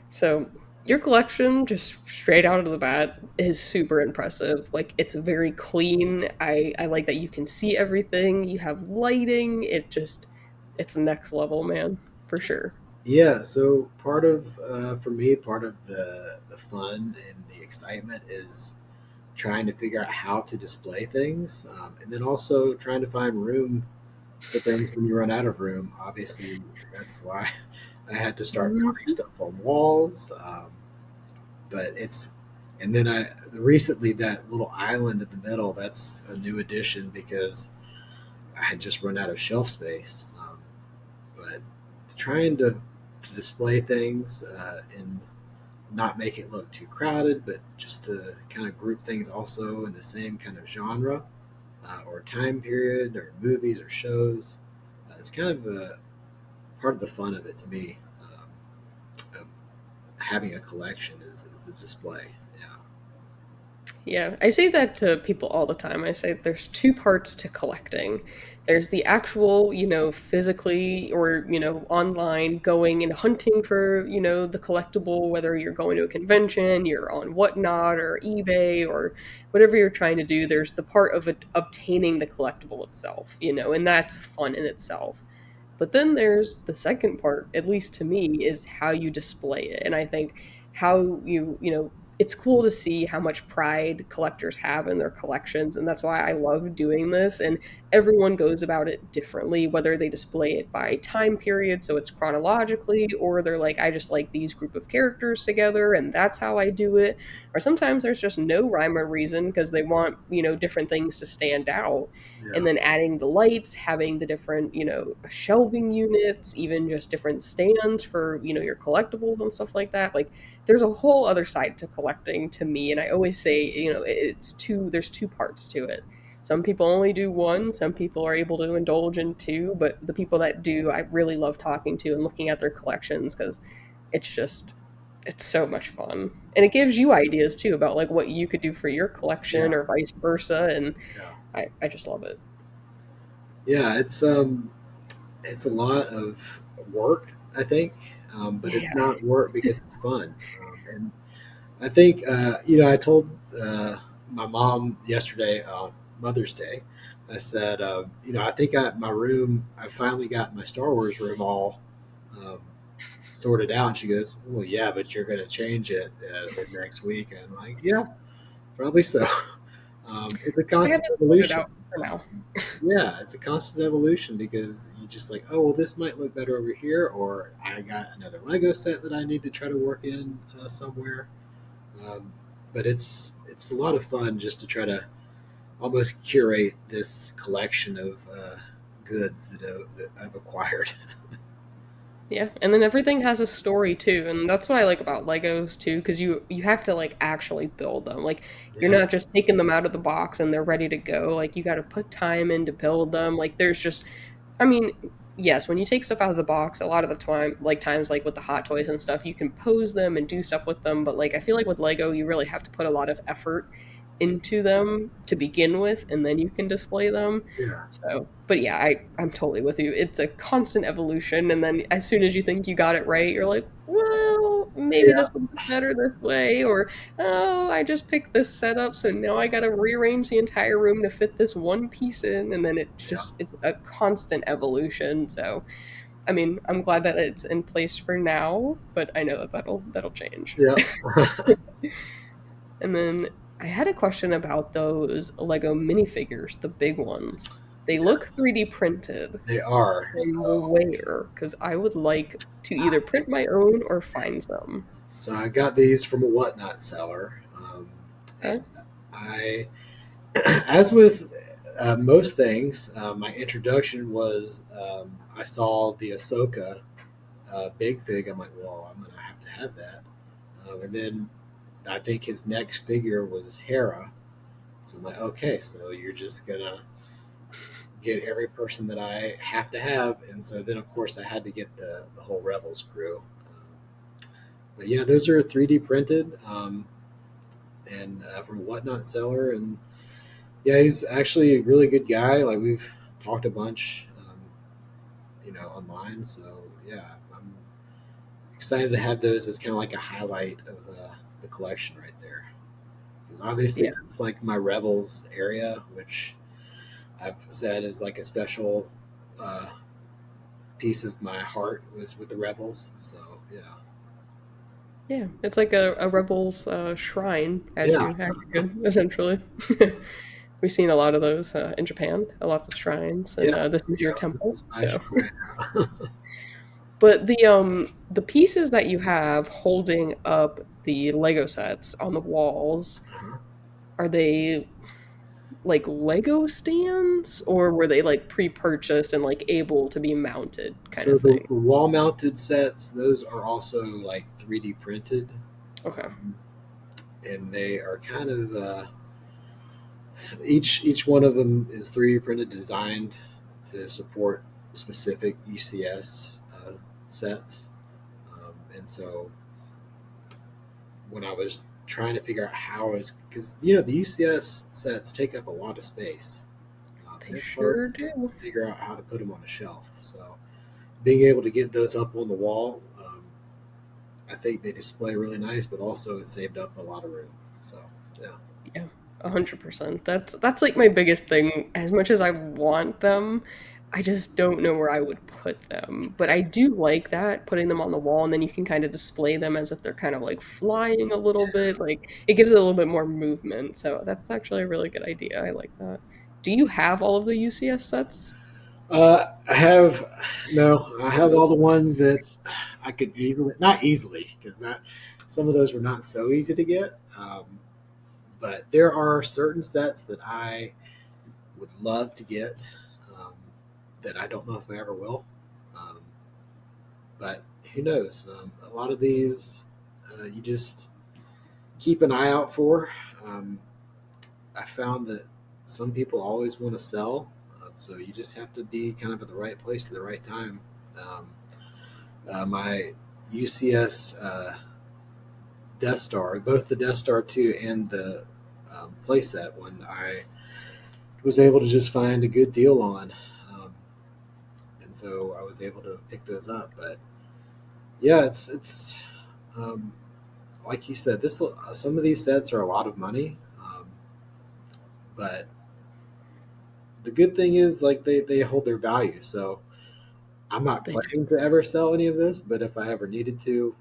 So your collection, just straight out of the bat, is super impressive. Like it's very clean. I like that you can see everything. You have lighting. It's next level, man, for sure. Yeah, so part of for me, part of the fun and the excitement is trying to figure out how to display things, and then also trying to find room for things when you run out of room. Obviously, that's why I had to start mounting Mhm. stuff on walls. But it's and then I recently that little island in the middle, that's a new addition because I had just run out of shelf space. But trying to display things and not make it look too crowded, but just to kind of group things also in the same kind of genre or time period or movies or shows. It's kind of a part of the fun of it to me. Of having a collection is the display. Yeah. Yeah, I say that to people all the time. I say there's two parts to collecting. There's the actual, physically or, online going and hunting for, the collectible, whether you're going to a convention, you're on Whatnot or eBay or whatever you're trying to do. There's the part of obtaining the collectible itself, and that's fun in itself. But then there's the second part, at least to me, is how you display it. And I think how it's cool to see how much pride collectors have in their collections. And that's why I love doing this. And everyone goes about it differently, whether they display it by time period, so it's chronologically, or they're like, I just like these group of characters together, and that's how I do it. Or sometimes there's just no rhyme or reason because they want, different things to stand out, and Yeah, then adding the lights, having the different, shelving units, even just different stands for, your collectibles and stuff like that. Like there's a whole other side to collecting to me, and I always say, there's two parts to it. Some people only do one, some people are able to indulge in two, but the people that do, I really love talking to and looking at their collections because it's just it's so much fun. And it gives you ideas too about like what you could do for your collection yeah, or vice versa, and yeah, I just love it. yeah. It's a lot of work, I think, but it's Yeah. not work because it's fun. And I think I told my mom yesterday on Mother's Day. I said, I think my room. I finally got my Star Wars room all um, sorted out. And she goes, "Well, yeah, but you're going to change it next week." And I'm like, "Yeah, probably so." It's a I have constant it sorted evolution. out for now. Yeah, it's a constant evolution because you just like, oh, well, this might look better over here, or I got another Lego set that I need to try to work in somewhere. Um, but it's a lot of fun just to try to almost curate this collection of goods that I've acquired. Yeah, and then everything has a story too, and that's what I like about Legos too, because you have to like actually build them. Like you're Yeah, not just taking them out of the box and they're ready to go. Like you got to put time in to build them. Like there's just, I mean, yes, when you take stuff out of the box, a lot of the time, like times like with the hot toys and stuff, you can pose them and do stuff with them. But like I feel like with Lego, you really have to put a lot of effort into them to begin with, and then you can display them. yeah, So, but yeah, I'm totally with you. It's a constant evolution, and then as soon as you think you got it right, you're like, well, maybe yeah, this would be better this way, or oh, I just picked this setup, so now I got to rearrange the entire room to fit this one piece in, and then yeah, it's a constant evolution. So, I mean, I'm glad that it's in place for now, but I know that that'll change. yeah. And then I had a question about those Lego minifigures, the big ones. They Yeah, look 3D printed they are. from where? Because I would like to either print my own or find some. So I got these from a whatnot seller, and Okay. I, as with most things, my introduction was I saw the Ahsoka big fig. I'm like, well, I'm gonna have to have that. And then I think his next figure was Hera. So I'm like, okay, so you're just gonna get every person that I have to have, and so then of course I had to get the whole Rebels crew. But yeah, those are 3D printed and from a whatnot seller, and yeah, he's actually a really good guy. Like we've talked a bunch, online. So yeah, I'm excited to have those as kind of like a highlight of the collection right there. Because obviously Yeah. that's like my Rebels area, which I've said is like a special uh, piece of my heart was with the Rebels. So yeah, Yeah. It's like a rebel's shrine, yeah, as you could, essentially. We've seen a lot of those in Japan, lots of shrines, and yeah, this is your yeah. This temple. is my So, shrine now. but the pieces that you have holding up the Lego sets on the walls, are they like Lego stands, or were they like pre-purchased and like able to be mounted kind So of thing? the wall mounted sets, those are also like 3D printed, Okay. um, and they are kind of each one of them is 3D printed, designed to support specific UCS sets. And so when I was trying to figure out how is because you know the UCS sets take up a lot of space. They They're hard sure do. to figure out how to put them on a shelf. So being able to get those up on the wall, I think they display really nice, but also it saved up a lot of room. So yeah, Yeah, 100%. That's like my biggest thing. As much as I want them, I just don't know where I would put them. But I do like that, putting them on the wall, and then you can kind of display them as if they're kind of like flying a little bit. Like it gives it a little bit more movement. So that's actually a really good idea. I like that. Do you have all of the UCS sets? I have no, I have all the ones that I could easily, not easily, because that some of those were not so easy to get. But there are certain sets that I would love to get um, that I don't know if I ever will. Um, but who knows? A lot of these you just keep an eye out for. Um, I found that some people always want to sell, so you just have to be kind of at the right place at the right time. Um, my UCS Death Star, both the Death Star 2 and the playset one, I was able to just find a good deal on. Um, and so I was able to pick those up. But yeah, it's um, like you said, this some of these sets are a lot of money, but the good thing is like they hold their value. So I'm not They planning to ever sell any of this, but if I ever needed to,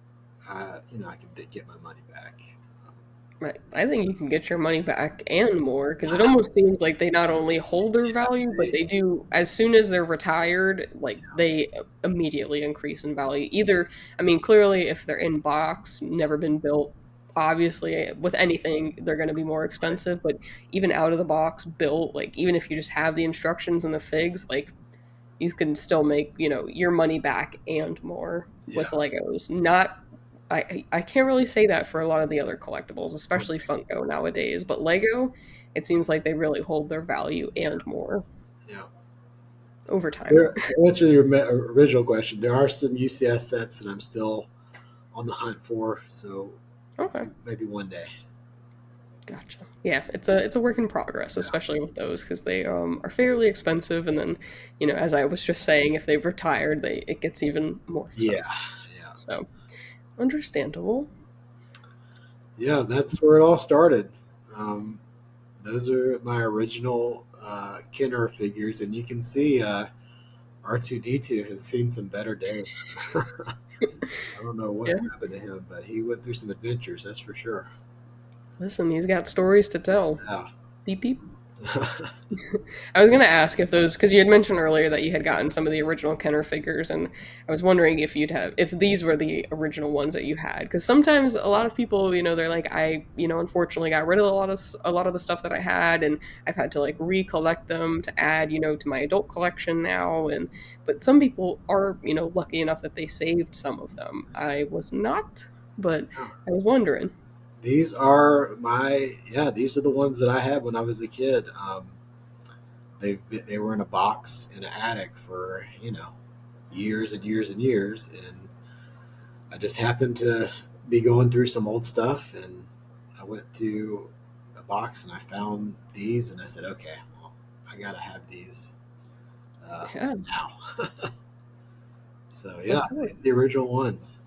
I can get my money back. Um, Right. I think you can get your money back and more because it almost seems like they not only hold their yeah, value, but they do, as soon as they're retired, like they immediately increase in value. Either, I mean, clearly, if they're in box, never been built, obviously, with anything, they're going to be more right. expensive. But even out of the box built, like, even if you just have the instructions and the figs, like, you can still make, your money back and more with Yeah. Legos. Not I can't really say that for a lot of the other collectibles, Right. especially Funko nowadays, but Lego, it seems like they really hold their value and more Yeah. over So time. there, to answer your original question, there are some UCS sets that I'm still on the hunt for. So Okay. maybe one day. Gotcha. Yeah, it's a work in progress, Yeah. especially with those because they are fairly expensive, and then as I was just saying, if they've retired, they it gets even more Yeah. expensive. Yeah. So understandable. Yeah. That's where it all started. Um, those are my original Kenner figures, and you can see R2D2 has seen some better days. I don't know what Yeah. happened to him, but he went through some adventures, that's for sure. Listen, he's got stories to tell. Yeah. Beep beep. I was going to ask if those, because you had mentioned earlier that you had gotten some of the original Kenner figures, and I was wondering if these were the original ones that you had. Because sometimes a lot of people, they're like, unfortunately got rid of a lot of the stuff that I had, and I've had to like recollect them to add, to my adult collection now. But some people are, lucky enough that they saved some of them. I was not, but I was wondering. These are these are the ones that I had when I was a kid. They were in a box in an attic for, years and years and years. And I just happened to be going through some old stuff, and I went to a box and I found these, and I said, okay, well, I got to have these Yeah, now. So yeah, of course. the original ones.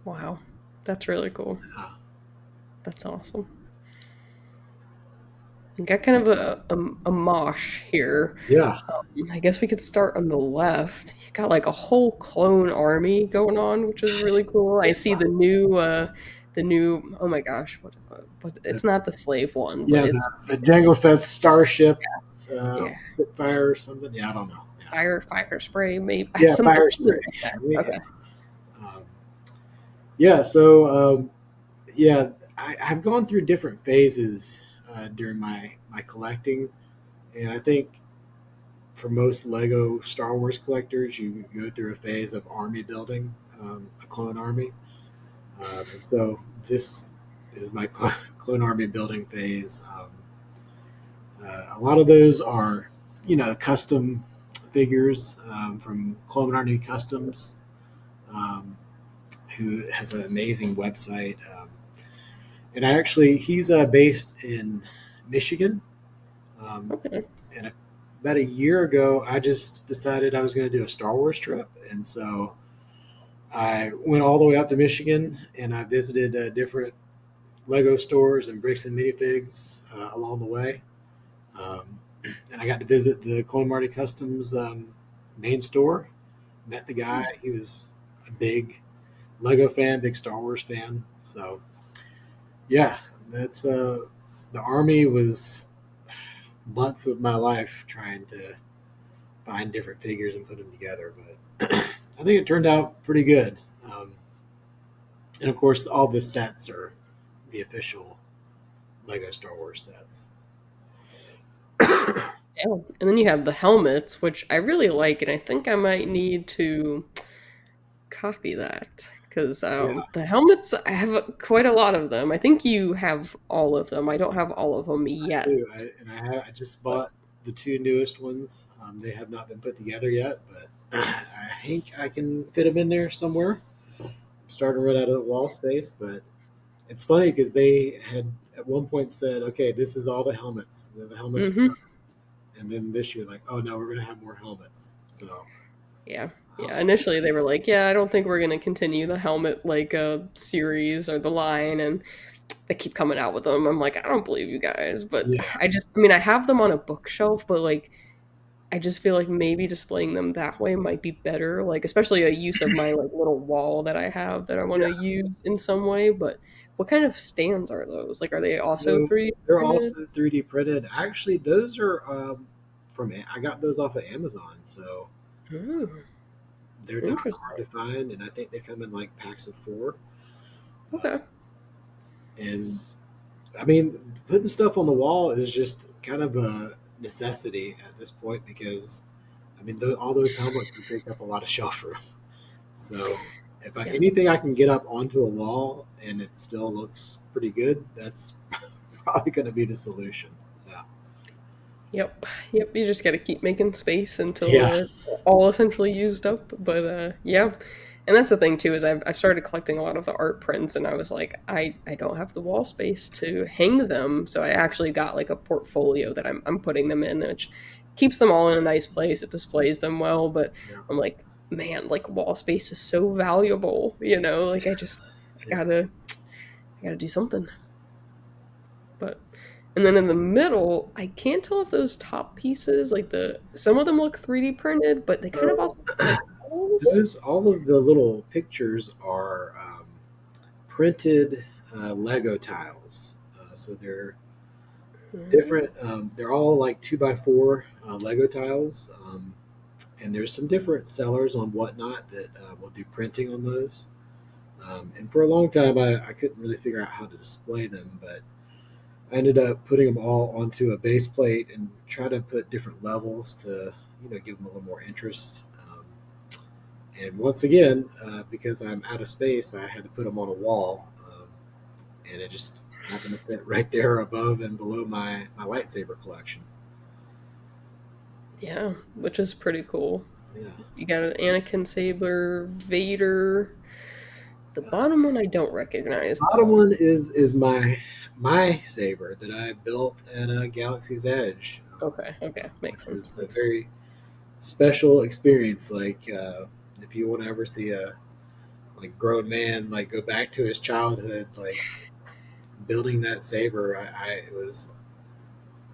Wow, that's really cool. Yeah. That's awesome. We got kind of a mosh here. Yeah. I guess we could start on the left. You got like a whole clone army going on, which is really cool. I see the new. Oh my gosh, what? The, It's not the slave one, but yeah, it's the Jango Fett Starship, yeah, Spitfire or something. Yeah, I don't know. Yeah, fire spray, maybe yeah, something Fire Spray. like that. Yeah. Okay, Um, yeah, so yeah, I've gone through different phases during my collecting, and I think for most Lego Star Wars collectors, you go through a phase of army building, a clone army, and so this is my clone army building phase. A lot of those are, custom figures from Clone Army Customs, um, who has an amazing website. And I actually he's based in Michigan. Um, Okay. and about a year ago, I just decided I was going to do a Star Wars trip, and so I went all the way up to Michigan, and I visited different Lego stores and bricks and minifigs along the way. Um, and I got to visit the Clone Marty Customs main store. Met the guy. He was a big Lego fan, big Star Wars fan. So yeah, that's the army was months of my life trying to find different figures and put them together. But I think it turned out pretty good. Um, and of course, all the sets are the official Lego Star Wars sets. Yeah. And then you have the helmets, which I really like, and I think I might need to copy that because Yeah, the helmets, I have quite a lot of them. I think you have all of them. I don't have all of them I yet, do. I just but bought the two newest ones. They have not been put together yet, but I think I can fit them in there somewhere. I'm starting to run out of wall space, but it's funny because they had at one point said, "Okay, this is all the helmets. The helmets are hmm done." And then this year, like, "Oh no, we're gonna have more helmets." So, yeah. Yeah, um, initially they were like, "Yeah, I don't think we're gonna continue the helmet like series or the line," and they keep coming out with them. I'm like, I don't believe you guys, but yeah, I mean, I have them on a bookshelf, but like, I just feel like maybe displaying them that way might be better. Like, especially a use of my like little wall that I have that I want yeah. to use in some way. But what kind of stands are those? Like, are they also So 3D they're printed? also 3D printed. Actually, those are I got those off of Amazon, so Hmm, they're not hard interesting. to find, and I think they come in like packs of four. Uh, Okay. and I mean, putting stuff on the wall is just kind of a necessity at this point because I mean, all those helmets would take up a lot of shelf room. So if Yeah. anything I can get up onto a wall and it still looks pretty good, that's probably going to be the solution. Yeah. Yep. Yep. You just got to keep making space until Yeah. they're all essentially used up. But yeah. And that's the thing too is I've started collecting a lot of the art prints, and I was like, I don't have the wall space to hang them, so I actually got like a portfolio that I'm putting them in, which keeps them all in a nice place. It displays them well, but Yeah. I'm like, man, like wall space is so valuable, Like Yeah. I gotta do something. But and then in the middle, I can't tell if those top pieces, like the some of them look 3D printed, but they kind of So also look like holes. those all of the little pictures are printed Lego tiles. So they're different. They're all like 2x4 Lego tiles, and there's some different sellers on Whatnot that will do printing on those. And for a long time, I couldn't really figure out how to display them, but I ended up putting them all onto a base plate and try to put different levels to give them a little more interest. And once again, because I'm out of space, I had to put them on a wall, and it just happened to fit right there above and below my lightsaber collection. Yeah, which is pretty cool. Yeah. You got an Anakin saber, Vader. The Uh, bottom one I don't recognize Bottom though. one is my saber that I built at Galaxy's Edge, Okay, okay, makes which sense. was a Makes sense. very special experience. Like if you want to ever see a like grown man like go back to his childhood, like building that saber, it was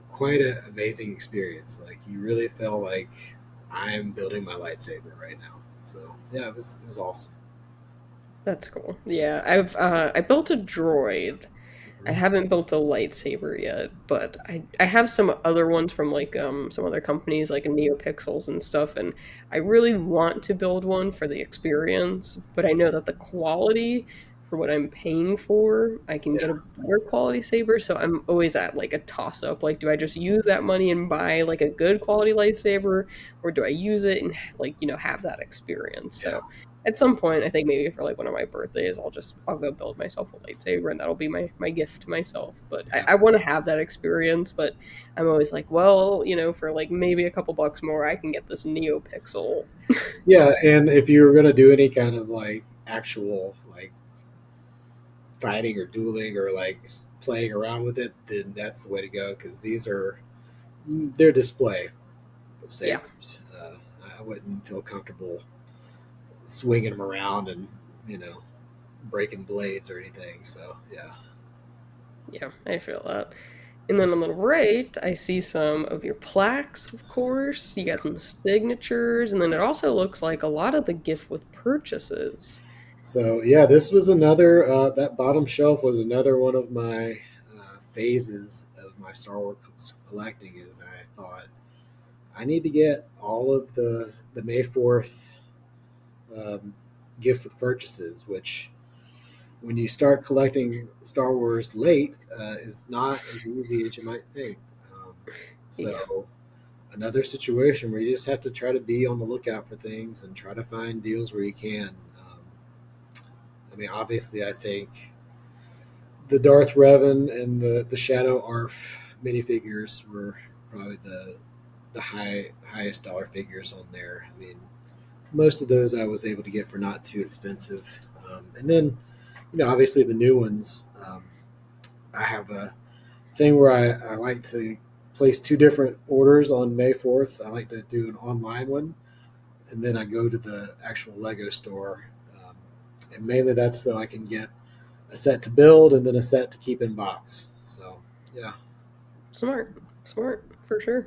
quite an amazing experience. Like you really felt like I'm building my lightsaber right now. So yeah, it was awesome. That's cool. Yeah, I built a droid. I Mhm. haven't built a lightsaber yet, but I have some other ones from like some other companies like NeoPixels and stuff, and I really want to build one for the experience, but I know that the quality for what I'm paying for, I can get a Yeah, better quality saber, so I'm always at like a toss up. Like, do I just use that money and buy like a good quality lightsaber, or do I use it and like, have that experience? yeah, So at some point, I think maybe for like one of my birthdays, I'll go build myself a lightsaber, and that'll be my gift to myself. But yeah. I want to have that experience. But I'm always like, well, for like maybe a couple bucks more, I can get this NeoPixel. Yeah, and if you were gonna do any kind of like actual like fighting or dueling or like playing around with it, then that's the way to go because they're display Yeah. sabers. I wouldn't feel comfortable swinging them around and you know breaking blades or anything. So yeah. Yeah, I feel that. And then on the right, I see some of your plaques, of course. You got some signatures, and then it also looks like a lot of the gift with purchases. So yeah, this was another that bottom shelf was another one of my phases of my Star Wars collecting. Is I thought I need to get all of the May 4th um, gift with purchases, which when you start collecting Star Wars late is not as easy as you might think. Um, Yeah, so another situation where you just have to try to be on the lookout for things and try to find deals where you can. I mean, obviously, I think the Darth Revan and the Shadow Arf minifigures were probably the highest dollar figures on there. I mean, most of those I was able to get for not too expensive. And then, obviously the new ones. I have a thing where I like to place two different orders on May 4th. I like to do an online one, and then I go to the actual Lego store. And mainly that's so I can get a set to build and then a set to keep in box. So yeah, smart, smart for sure.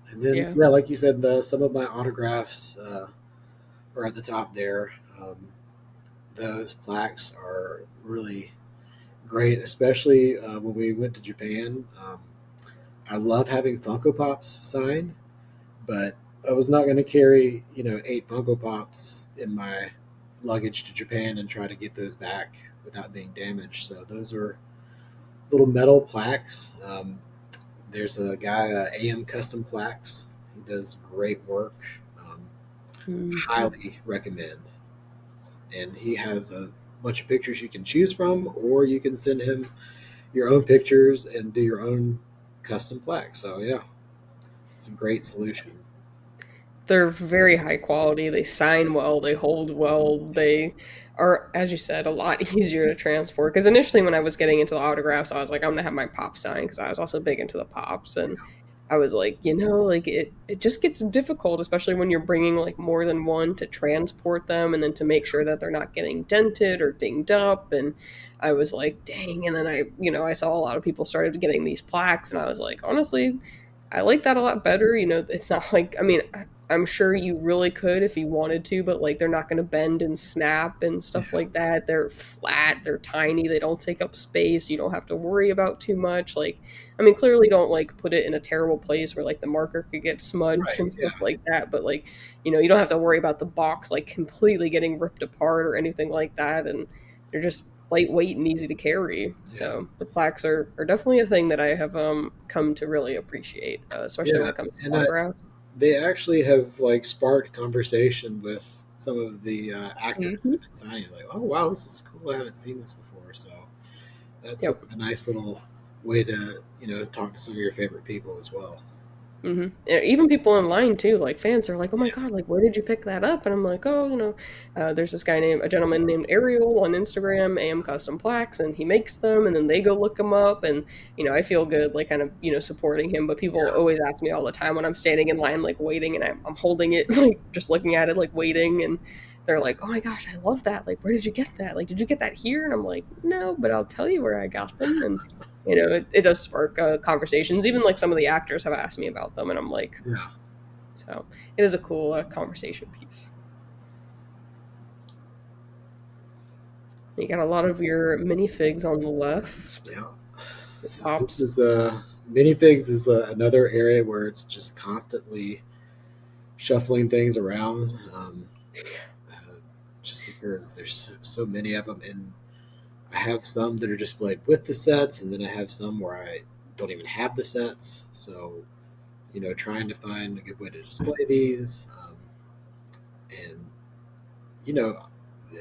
and then Yeah. yeah, like you said, some of my autographs are at the top there. Those plaques are really great, especially when we went to Japan. I love having Funko Pops signed, but I was not going to carry 8 Funko Pops in my luggage to Japan and try to get those back without being damaged. So those are little metal plaques. There's a guy, AM Custom Plaques. He does great work. Um, Hmm. Highly recommend. And he has a bunch of pictures you can choose from, or you can send him your own pictures and do your own custom plaque. So yeah, it's a great solution. They're very high quality. They sign well, they hold well, they are, as you said, a lot easier to transport. Because initially, when I was getting into the autographs, I was like, I'm gonna have my pop signed because I was also big into the pops, and I was like, like it just gets difficult, especially when you're bringing like more than one to transport them, and then to make sure that they're not getting dented or dinged up. And I was like, dang. And then I saw a lot of people started getting these plaques, and I was like, honestly, I like that a lot better. It's not like, I mean, I'm sure you really could if you wanted to, but like they're not going to bend and snap and stuff Yeah, like that. They're flat, they're tiny, they don't take up space. You don't have to worry about too much. Like, I mean, clearly don't like put it in a terrible place where like the marker could get smudged right. and stuff Yeah, like that. But like, you don't have to worry about the box like completely getting ripped apart or anything like that. And they're just lightweight and easy to carry. yeah, So the plaques are definitely a thing that I have come to really appreciate, especially when yeah. it comes to And autographs. they actually have like sparked conversation with some of the actors that Hmm. have been signing. Like, oh wow, this is cool. I haven't seen this before. So that's Yep. a nice little way to talk to some of your favorite people as well. Even people online too, like fans are like, "Oh my Yeah, god, like where did you pick that up?" And I'm like, "Oh, there's a gentleman named Ariel on Instagram, AM Custom Plaques, and he makes them, and then they go look them up, and I feel good, like kind of supporting him. But people yeah, always ask me all the time when I'm standing in line, like waiting, and I'm holding it, like just looking at it, like waiting, and they're like, "Oh my gosh, I love that! Like, where did you get that? Like, did you get that here?" And I'm like, "No, but I'll tell you where I got them." And it does spark conversations. Even like some of the actors have asked me about them, and I'm like, yeah, so it is a cool conversation piece. You got a lot of your minifigs on the left, yeah. the So this pops. is minifigs is another area where it's just constantly shuffling things around. Uh, just because there's so many of them, and I have some that are displayed with the sets, and then I have some where I don't even have the sets. So trying to find a good way to display these, and you know,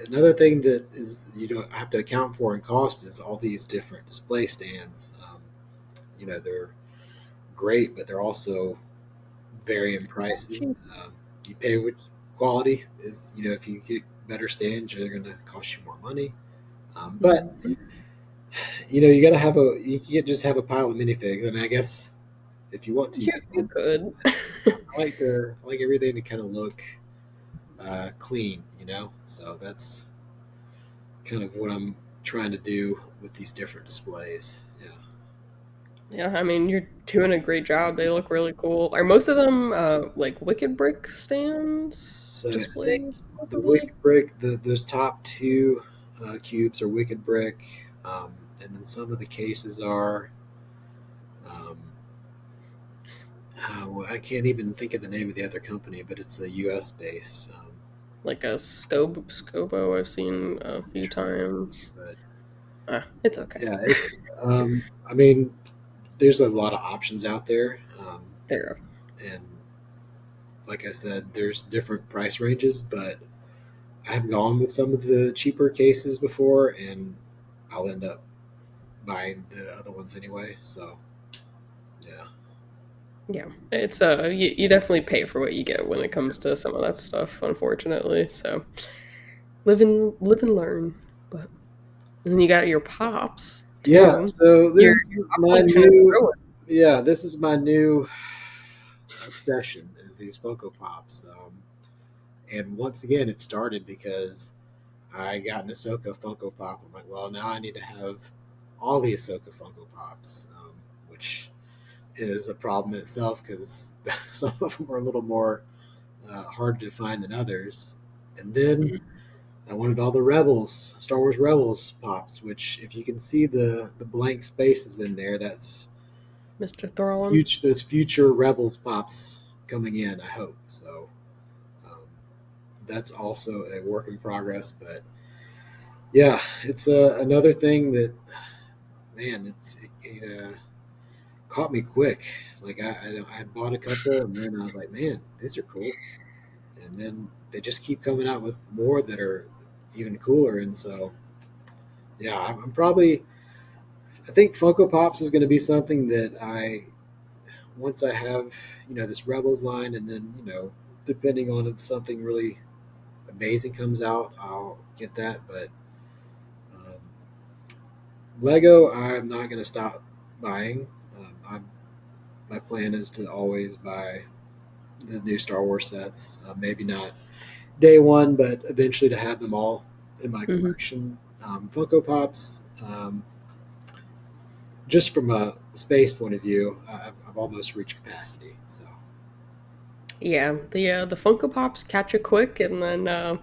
another thing that is have to account for in cost is all these different display stands. They're great, but they're also vary in prices. Cheap. You pay what quality is. If you get better stands, they're going to cost you more money. But Mhm. you got to have you can't just have a pile of minifigs. I mean, I guess if you want to, you You can. could. I like everything to kind of look clean, So that's kind of what I'm trying to do with these different displays. Yeah. Yeah, I mean, you're doing a great job. They look really cool. Are most of them like wicked brick stands, So I think displays, the possibly? wicked brick, those top two cubes are wicked brick, and then some of the cases are. Um, well, I can't even think of the name of the other company, but it's a U.S. based. Like a scobo I've seen a I'm few trying to think, times. but It's okay. yeah, it's. I mean, there's a lot of options out there, There. and like I said, there's different price ranges, but I've gone with some of the cheaper cases before, and I'll end up buying the other ones anyway. So yeah, Yeah, it's you definitely pay for what you get when it comes to some of that stuff, unfortunately. So live and learn. But then you got your pops yeah. too. So this Your is pop my collection is new, growing. yeah, this is my new obsession is these Funko Pops. And once again, it started because I got an Ahsoka Funko Pop. I'm like, well, now I need to have all the Ahsoka Funko Pops, which is a problem in itself because some of them are a little more hard to find than others. And then I wanted all the Rebels, Star Wars Rebels pops, which if you can see the blank spaces in there, that's Mr. Thrawn. future those future Rebels pops coming in. I hope so. Um, that's also a work in progress, but yeah, it's another thing that man, it caught me quick. Like I bought a couple, and then I was like, man, these are cool. And then they just keep coming out with more that are even cooler. And so, yeah, I'm probably. I think Funko Pops is going to be something that I once I have this Rebels line, and then depending on if something really amazing comes out, I'll get that. But um, Lego, I'm not going to stop buying. My plan is to always buy the new Star Wars sets. Maybe not day one, but eventually to have them all in my Hmm. collection. Funko Pops, just from a space point of view, I've almost reached capacity. So Yeah, the Funko Pops catch it quick, and then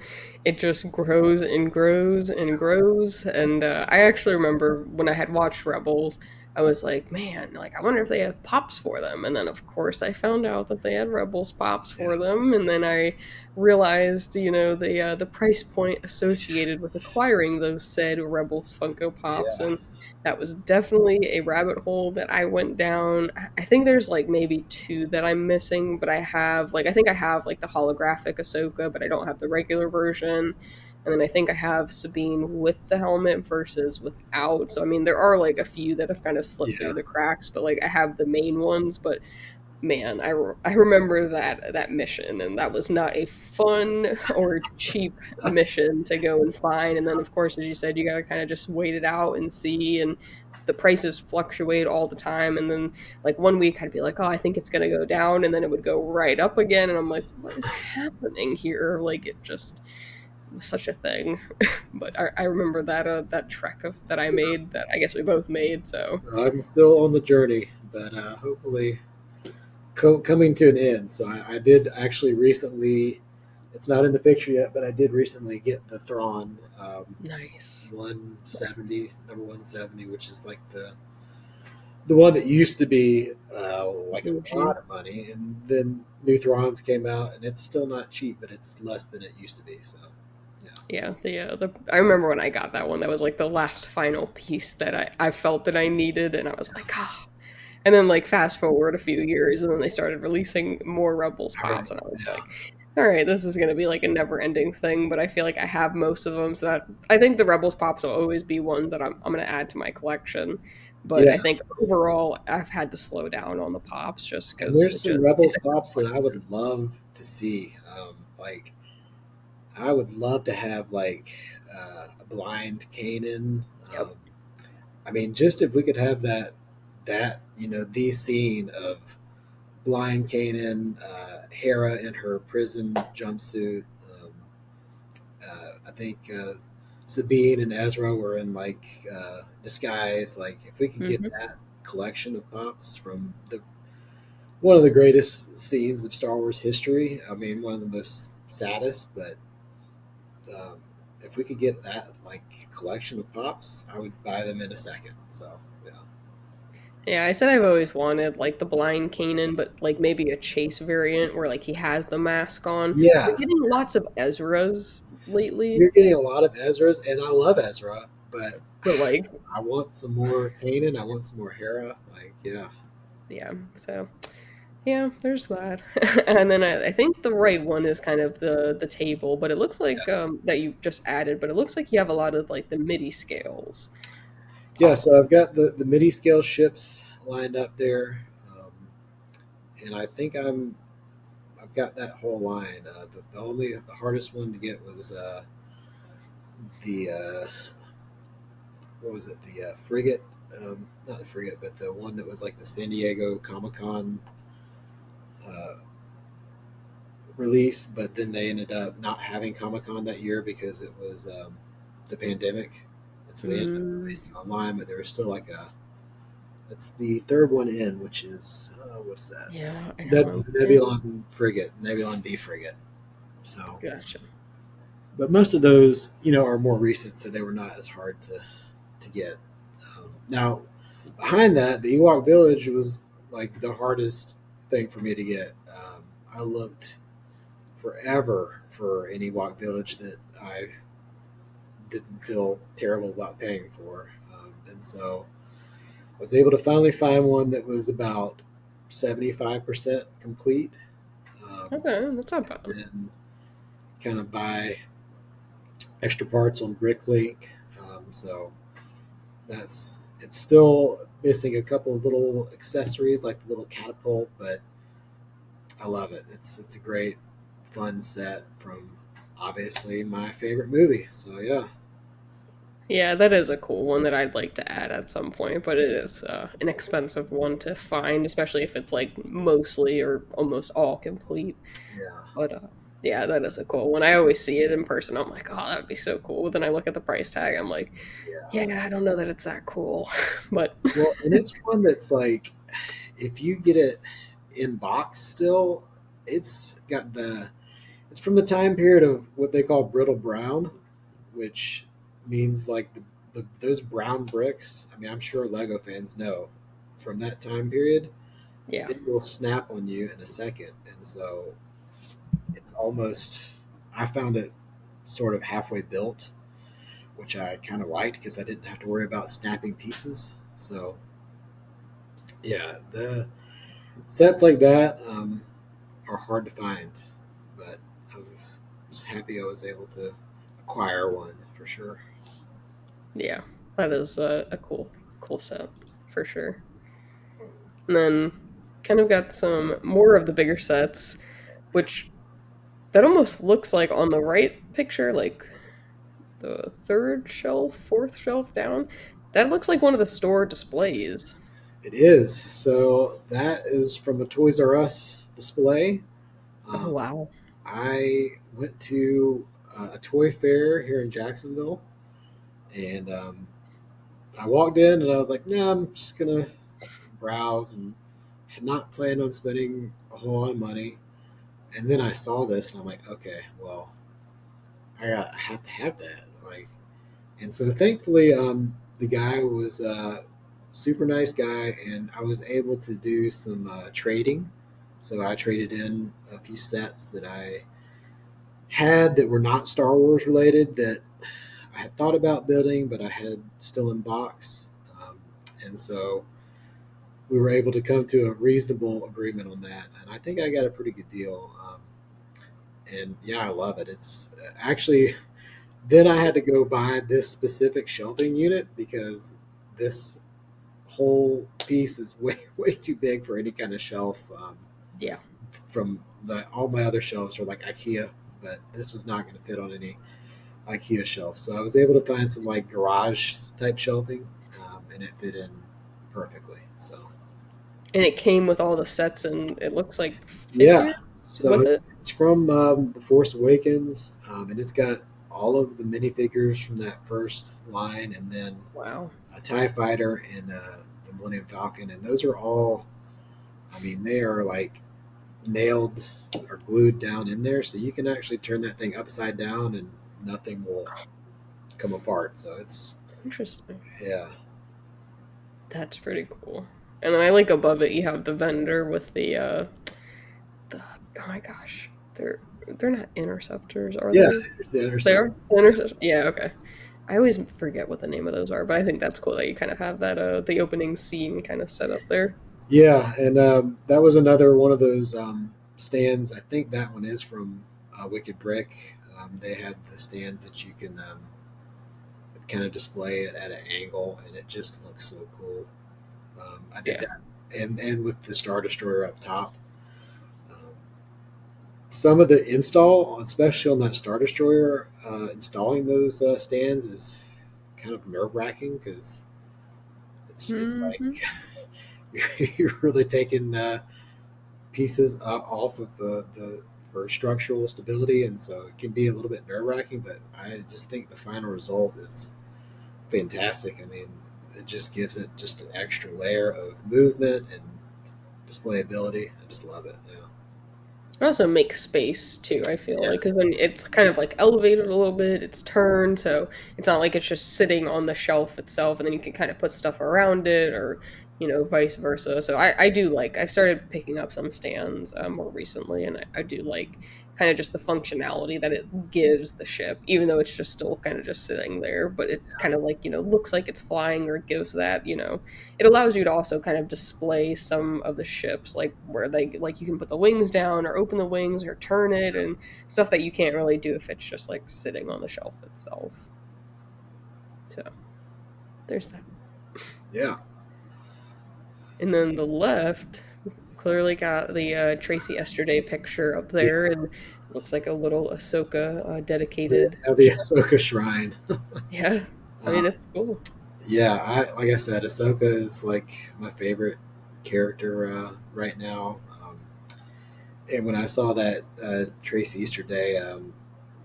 it just grows and grows and grows. And I actually remember when I had watched Rebels, I was like, man, like I wonder if they have pops for them. And then of course I found out that they had Rebels pops yeah, for them, and then I realized, the price point associated with acquiring those said Rebels Funko Pops, yeah, and that was definitely a rabbit hole that I went down. I think there's like maybe two that I'm missing, but I think I have like the holographic Ahsoka, but I don't have the regular version. And then I think I have Sabine with the helmet versus without. So I mean, there are like a few that have kind of slipped yeah, through the cracks, but like I have the main ones. But man, I remember that mission, and that was not a fun or cheap mission to go and find. And then, of course, as you said, you got to kind of just wait it out and see. And the prices fluctuate all the time. And then, like one week, I'd be like, "Oh, I think it's gonna go down," and then it would go right up again. And I'm like, "What is happening here?" Like it just was such a thing. But I remember that trek of that I made that I guess we both made. So so I'm still on the journey, but hopefully coming to an end. So I did actually recently. It's not in the picture yet, but I did recently get the Thrawn nice. 170, number 170, which is like the one that used to be like a OG. lot of money, and then new Thrawns came out, and it's still not cheap, but it's less than it used to be. So, yeah, Yeah, the I remember when I got that one. That was like the last final piece that I felt that I needed, and I was like, ah. And then like fast forward a few years, and then they started releasing more Rebels all right, pops, and I was yeah, like, all right, this is gonna be like a never ending thing. But I feel like I have most of them, so that I think the Rebels pops will always be ones that I'm gonna add to my collection. But yeah. I think overall, I've had to slow down on the pops just And because there's it some just Rebels it's pops that I exhausting. would love to see. Like, I would love to have like. a blind Kanan. Yep. I mean, just if we could have the scene of blind Kanan, Hera in her prison jumpsuit. I think Sabine and Ezra were in like disguise. Like, if we could get Hmm. that collection of pops from the one of the greatest scenes of Star Wars history. I mean, one of the most saddest, but um, if we could get that like collection of pops, I would buy them in a second. So yeah, Yeah, I said I've always wanted like the blind Kanan, but like maybe a Chase variant where like he has the mask on. We're yeah, getting lots of Ezras lately, you're getting a lot of Ezra's, and I love Ezra, but but like I want some more Kanan. I want some more Hera. Like, yeah, yeah, so yeah, there's that. And then I think the right one is kind of the table, but it looks like that you just added, but it looks like you have a lot of like the MIDI scales yeah. pop. So I've got the midi scale ships lined up there, and I think I've got that whole line. The hardest one to get was the what was it? The frigate, not the frigate, but the one that was like the San Diego Comic Con uh, release. But then they ended up not having Comic Con that year because it was the pandemic, and so they ended up Mm, releasing online. But there was still like a it's the third one in, which is what's that? yeah, I don't The remember. Nebulon frigate, Nebulon B frigate. So, Gotcha. but most of those, are more recent, so they were not as hard to get. Now, behind that, the Ewok Village was like the hardest thing for me to get. I looked forever for an Ewok Village that I didn't feel terrible about paying for, and so I was able to finally find one that was about 75% complete, Okay, that's not bad. and kind of buy extra parts on Bricklink. So it's still missing a couple of little accessories like the little catapult, but I love it. It's a great fun set from obviously my favorite movie. So yeah. Yeah, that is a cool one that I'd like to add at some point, but it is an expensive one to find, especially if it's like mostly or almost all complete. Yeah. But yeah, that is a cool one. I always see it in person. I'm like, oh, that would be so cool. Then I look at the price tag. I'm like, Yeah. yeah, I don't know that it's that cool. But Well, and it's one that's like if you get it in box still, it's got it's from the time period of what they call brittle brown, which means like those brown bricks. I mean, I'm sure Lego fans know from that time period, yeah, they will snap on you in a second. And so it's almost, I found it sort of halfway built, which I kind of liked because I didn't have to worry about snapping pieces. So yeah, the sets like that are hard to find, but I was happy I was able to acquire one for sure. yeah, that is a cool set for sure. And then kind of got some more of the bigger sets, which that almost looks like on the right picture, like the third shelf, fourth shelf down. That looks like one of the store displays. It is. So that is from a Toys R Us display. Oh Um, wow. I went to a toy fair here in Jacksonville, and I walked in and I was like, "No, I'm just gonna browse," and had not planned on spending a whole lot of money. And then I saw this, and I'm like, "Okay, well, I have to have that." Like, and so thankfully, the guy was a super nice guy, and I was able to do some trading. So I traded in a few sets that I had that were not Star Wars related that I had thought about building, but I had still in box. Um, and so we were able to come to a reasonable agreement on that. And I think I got a pretty good deal. And yeah, I love it. It's actually, then I had to go buy this specific shelving unit because this whole piece is way, way too big for any kind of shelf. Yeah. All my other shelves are like IKEA, but this was not going to fit on any. IKEA shelf. So I was able to find some like garage type shelving, and it fit in perfectly. So And it came with all the sets, and it looks like figures yeah, so with it. it's from the Force Awakens, and it's got all of the minifigures from that first line, and then Wow. a Tie Fighter and the Millennium Falcon, and those are all. I mean, they are like nailed or glued down in there, so you can actually turn that thing upside down, and nothing will come apart. So it's Interesting. yeah, That's pretty cool. And then I like above it you have the vendor with the oh my gosh. They're not interceptors, are yeah. they? It's the They intercept. are? Interceptors? Yeah, okay. I always forget what the name of those are, but I think that's cool that you kind of have that the opening scene kind of set up there. Yeah, and that was another one of those stands. I think that one is from Wicked Brick. They have the stands that you can kind of display it at an angle, and it just looks so cool. I did Yeah. that, and with the Star Destroyer up top. Um, some of the install, especially on that Star Destroyer, installing those stands is kind of nerve wracking because it's like Hmm. you're really taking pieces off of the for structural stability, and so it can be a little bit nerve wracking. But I just think the final result is fantastic. I mean, it just gives it just an extra layer of movement and displayability. I just love it. Yeah. It also makes space too, I feel Yeah. like, because then it's kind of like elevated a little bit, it's turned, so it's not like it's just sitting on the shelf itself, and then you can kind of put stuff around it, or vice versa. So I do like I started picking up some stands more recently, and I do like kind of just the functionality that it gives the ship, even though it's just still kind of just sitting there, but it kind of like looks like it's flying, or it gives that it allows you to also kind of display some of the ships, like where they like you can put the wings down or open the wings or turn it, and stuff that you can't really do if it's just like sitting on the shelf itself. So there's that. Yeah. And then the left clearly got the Tracy Yesterday picture up Yeah. there, and it looks like a little Ahsoka They dedicated have the ship. Ahsoka shrine. Yeah, I Uh, mean it's cool. yeah, like I said, Ahsoka is like my favorite character right now. And when I saw that Trace Easterday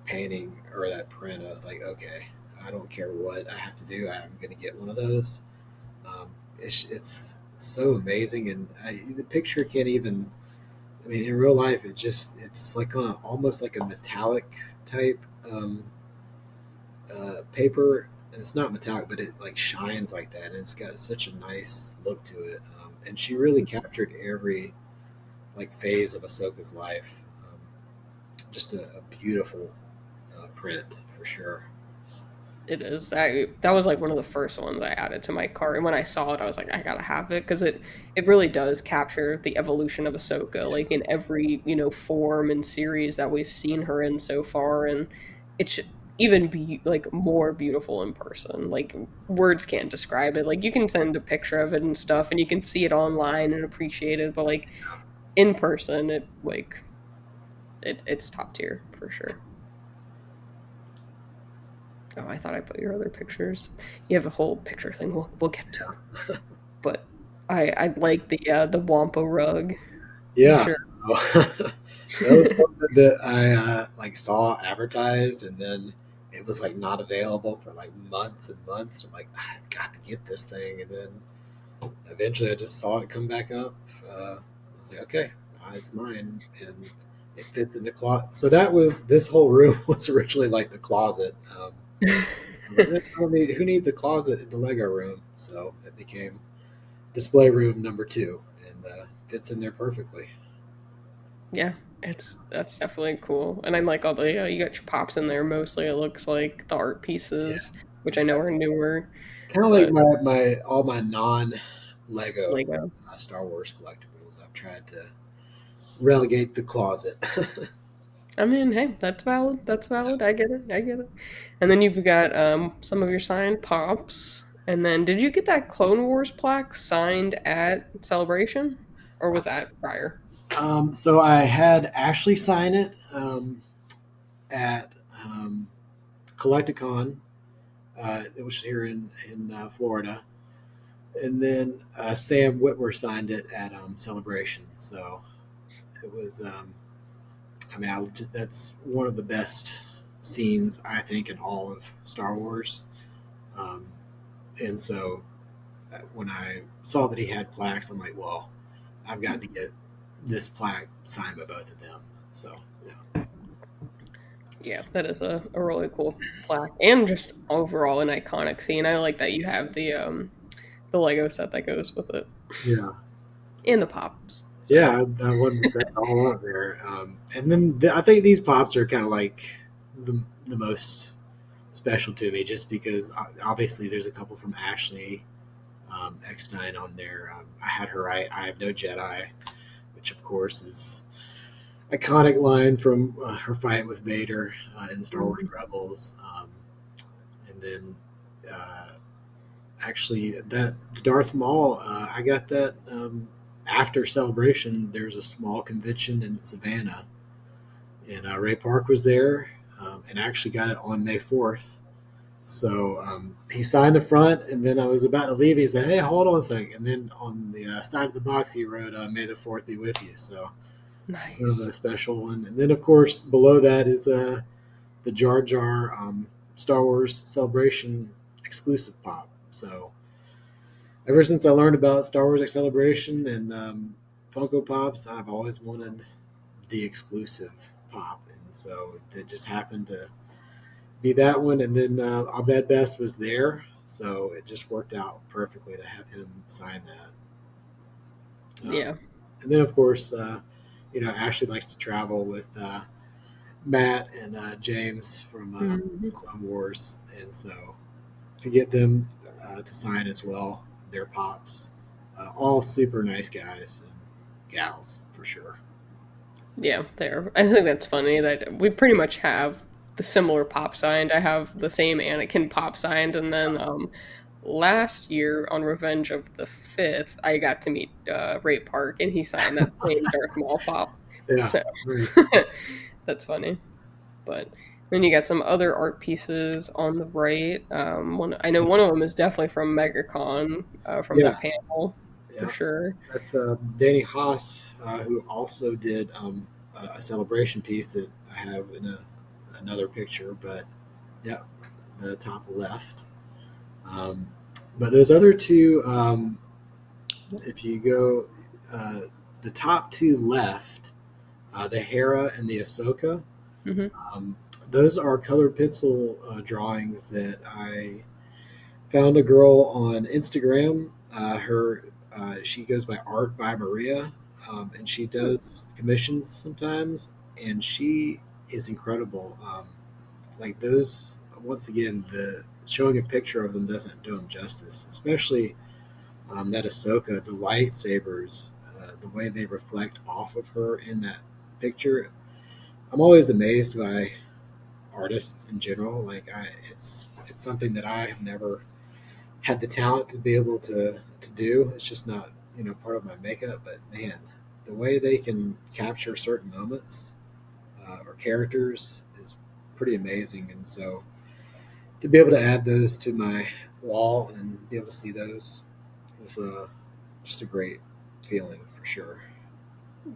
painting or that print, I was like, okay, I don't care what I have to do. I'm going to get one of those. It's so amazing, and the picture can't even. I mean, in real life, it's like on almost like a metallic type paper. And it's not metallic, but it like shines like that, and it's got such a nice look to it. And she really captured every like phase of Ahsoka's life. Just a beautiful print for sure. It is. That was like one of the first ones I added to my cart, and when I saw it, I was like, I gotta have it because it really does capture the evolution of Ahsoka, Yeah, like in every form and series that we've seen her in so far, and it should even be like more beautiful in person. Like words can't describe it. Like you can send a picture of it and stuff, and you can see it online and appreciate it, but like in person, it's top tier for sure. Oh, I thought I put your other pictures. You have a whole picture thing we'll get to. But I like the Wampa rug for yeah. sure. So, that was something that I like saw advertised, and then it was like not available for like months and months. I'm like, I've got to get this thing, and then eventually I just saw it come back up. I was like, okay, it's mine, and it fits in the closet. So that was this whole room was originally like the closet. I'm like, who needs a closet in the Lego room? So it became display room number two, and fits in there perfectly. Yeah, that's definitely cool. And I like all the you got your pops in there mostly. It looks like the art Yeah, pieces, which I know are newer, kind of like but my all my non Lego Lego. Star Wars collectibles. I've tried to relegate the closet. I mean, hey, that's valid. That's valid. I get it. I get it. And then you've got some of your signed pops. And then did you get that Clone Wars plaque signed at Celebration? Or was that prior? So I had Ashley sign it at Collecticon, which was here in Florida, and then Sam Whitwer signed it at Celebration. So it was. I mean, that's one of the best scenes I think in all of Star Wars. Um, and so when I saw that he had plaques, I'm like, well, I've got to get this plaque signed by both of them. So yeah, Yeah, that is a really cool plaque, and just overall an iconic scene. I like that you have the Lego set that goes with it, yeah, and the pops. yeah. So I wanted to say it all up there. And then I think these pops are kind of like the most special to me, just because obviously there's a couple from Ashley Eckstein on there. I had her write "I have no Jedi," which of course is iconic line from her fight with Vader in Star Wars mhm. Rebels. And then uh, actually that Darth Maul, I got that after Celebration. There's a small convention in Savannah, and Ray Park was there, and actually got it on May 4th. So he signed the front, and then I was about to leave. He said, "Hey, hold on a second." And then on the side of the box, he wrote, "May the Fourth be with you." So it's kind of Nice. a special one. And then, of course, below that is the Jar Jar Star Wars Celebration exclusive pop. So ever since I learned about Star Wars Celebration and Funko Pops, I've always wanted the exclusive pop, and so it just happened to be that one. And then Abed Best was there, so it just worked out perfectly to have him sign that. Yeah. And then, of course, Ashley likes to travel with Matt and James from Mhm. Clone Wars, and so to get them to sign as well, their pops, all super nice guys and gals for sure. Yeah, there. I think that's funny that we pretty much have the similar pop signed. I have the same Anakin pop signed, and then last year on Revenge of the Fifth, I got to meet Ray Park, and he signed that same Darth Maul pop. Yeah, So nice. that's funny. But then you got some other art pieces on the right. One I know one of them is definitely from MegaCon, from the Yeah, panel for yeah. sure. That's Danny Haas, who also did a celebration piece that I have in another picture. But yeah, the top left. Um, but those other two, if you go uh, the top two left, the Hera and the Ahsoka, Hmm. um, those are colored pencil drawings that I found a girl on Instagram. She goes by Art by Maria, and she does commissions sometimes, and she is incredible. Like those, once again, the showing a picture of them doesn't do them justice, especially that Ahsoka, the lightsabers, the way they reflect off of her in that picture. I'm always amazed by artists in general. It's something that I have never had the talent to be able to do. It's just not part of my makeup. But man, the way they can capture certain moments or characters is pretty amazing. And so to be able to add those to my wall and be able to see those is just a great feeling for sure.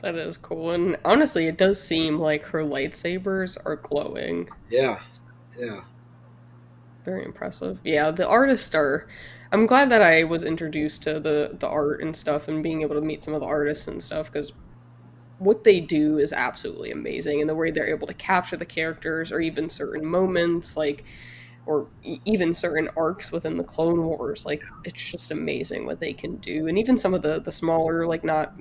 That is cool. And honestly, it does seem like her lightsabers are glowing. Yeah, yeah, Very impressive. Yeah, the artists are. I'm glad that I was introduced to the art and stuff, and being able to meet some of the artists and stuff, because what they do is absolutely amazing, and the way they're able to capture the characters or even certain moments, like or even certain arcs within the Clone Wars, like it's just amazing what they can do. And even some of the smaller, like not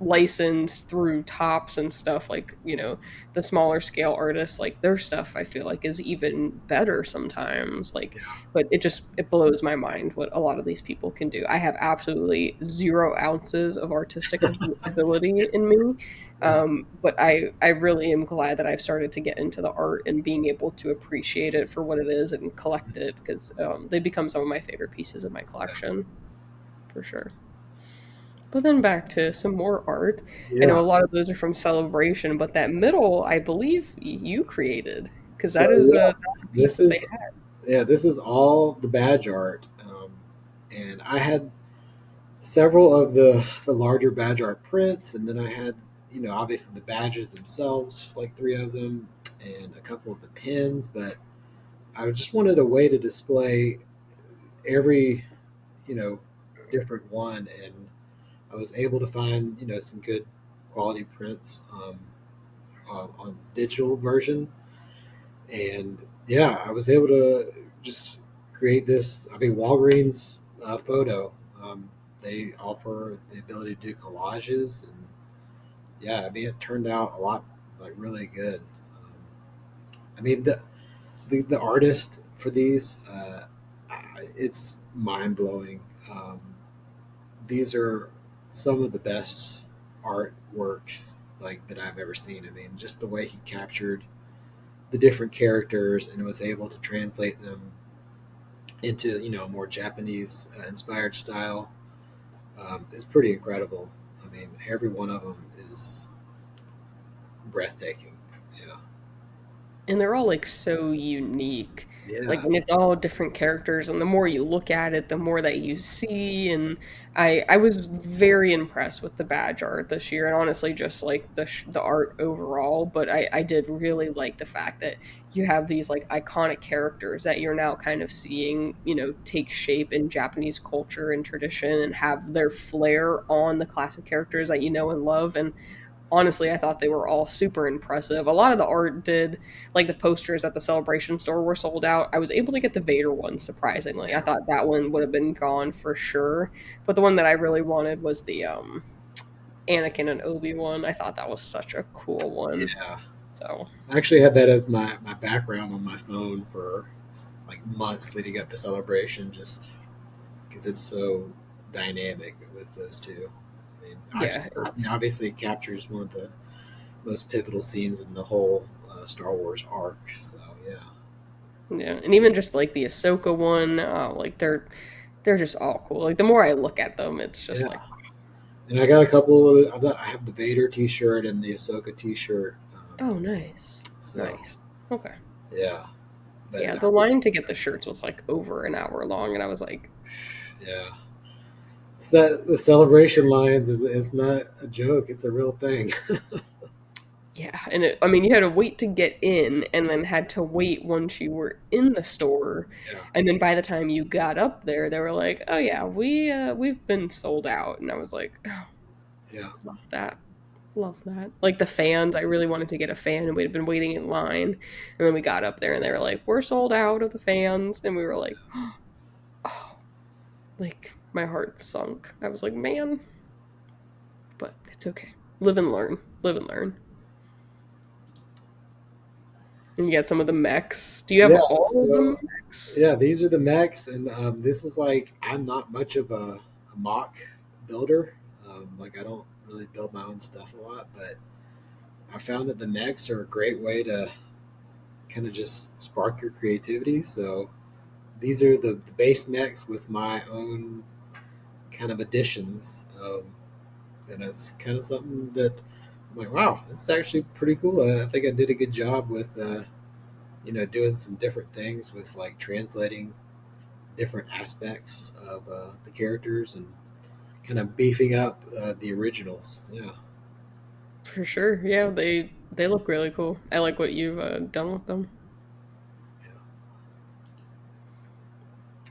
licensed through tops and stuff, like the smaller scale artists, like their stuff I feel like is even better sometimes, like, yeah, but it blows my mind what a lot of these people can do. I have absolutely 0 ounces of artistic ability in me. yeah. But I really am glad that I've started to get into the art and being able to appreciate it for what it is and collect it, because they become some of my favorite pieces of my collection for sure. But then back to some more art. I know Yeah. a lot of those are from Celebration, but that middle, I believe you created. because So that is yeah, not a piece this that they is had. this is all the badge art, and I had several of the larger badge art prints, and then I had obviously the badges themselves, like three of them, and a couple of the pins. But I just wanted a way to display every you know different one, and I was able to find some good quality prints on digital version, and yeah, I was able to just create this. I mean, Walgreens photo. They offer the ability to do collages, and yeah, I mean, it turned out a lot like really good. I mean, the artist for these, it's mind blowing. These are some of the best artworks like that I've ever seen. I mean, just the way he captured the different characters and was able to translate them into a more Japanese inspired style is pretty incredible. I mean, every one of them is breathtaking. Yeah, And they're all like so unique. Like, yeah, and it's all different characters, and the more you look at it, the more that you see. And I was very impressed with the badge art this year, and honestly, just like the art overall. But I did really like the fact that you have these like iconic characters that you're now kind of seeing, take shape in Japanese culture and tradition, and have their flair on the classic characters that you know and love. And honestly, I thought they were all super impressive. A lot of the art did, like the posters at the Celebration store were sold out. I was able to get the Vader one, surprisingly. I thought that one would have been gone for sure. But the one that I really wanted was the Anakin and Obi one. I thought that was such a cool one. yeah. So I actually had that as my background on my phone for like months leading up to Celebration, just because it's so dynamic with those two. yeah, I mean, obviously, it captures one of the most pivotal scenes in the whole Star Wars arc. So yeah, and even just like the Ahsoka one, like they're just all cool. Like the more I look at them, it's just yeah. like, And I got a couple. I have the Vader T-shirt and the Ahsoka T-shirt. oh, nice, So nice, okay. yeah, but Yeah, the line to get the shirts was like over an hour long, and I was like, yeah, it's that the celebration lines is not a joke. It's a real thing. yeah. And I mean, you had to wait to get in, and then had to wait once you were in the store, Yeah, and then by the time you got up there, they were like, "Oh yeah, we've been sold out," and I was like, "Oh, yeah, love that." Love that. Like the fans, I really wanted to get a fan, and we'd been waiting in line. And then we got up there and they were like, "We're sold out of the fans." And we were like, "Oh, like my heart sunk." I was like, "Man, but it's okay. Live and learn. Live and learn." And you got some of the mechs. Do you have yeah. all of the So mechs? yeah, these are the mechs, and this is like I'm not much of a mock builder. Like I don't really build my own stuff a lot, but I found that the mechs are a great way to kind of just spark your creativity. So these are the base mechs with my own kind of additions, and it's kind of something that I'm like, wow, this is actually pretty cool. I think I did a good job with doing some different things with like translating different aspects of the characters and kind of beefing up the originals. Yeah. For sure. Yeah, they look really cool. I like what you've done with them.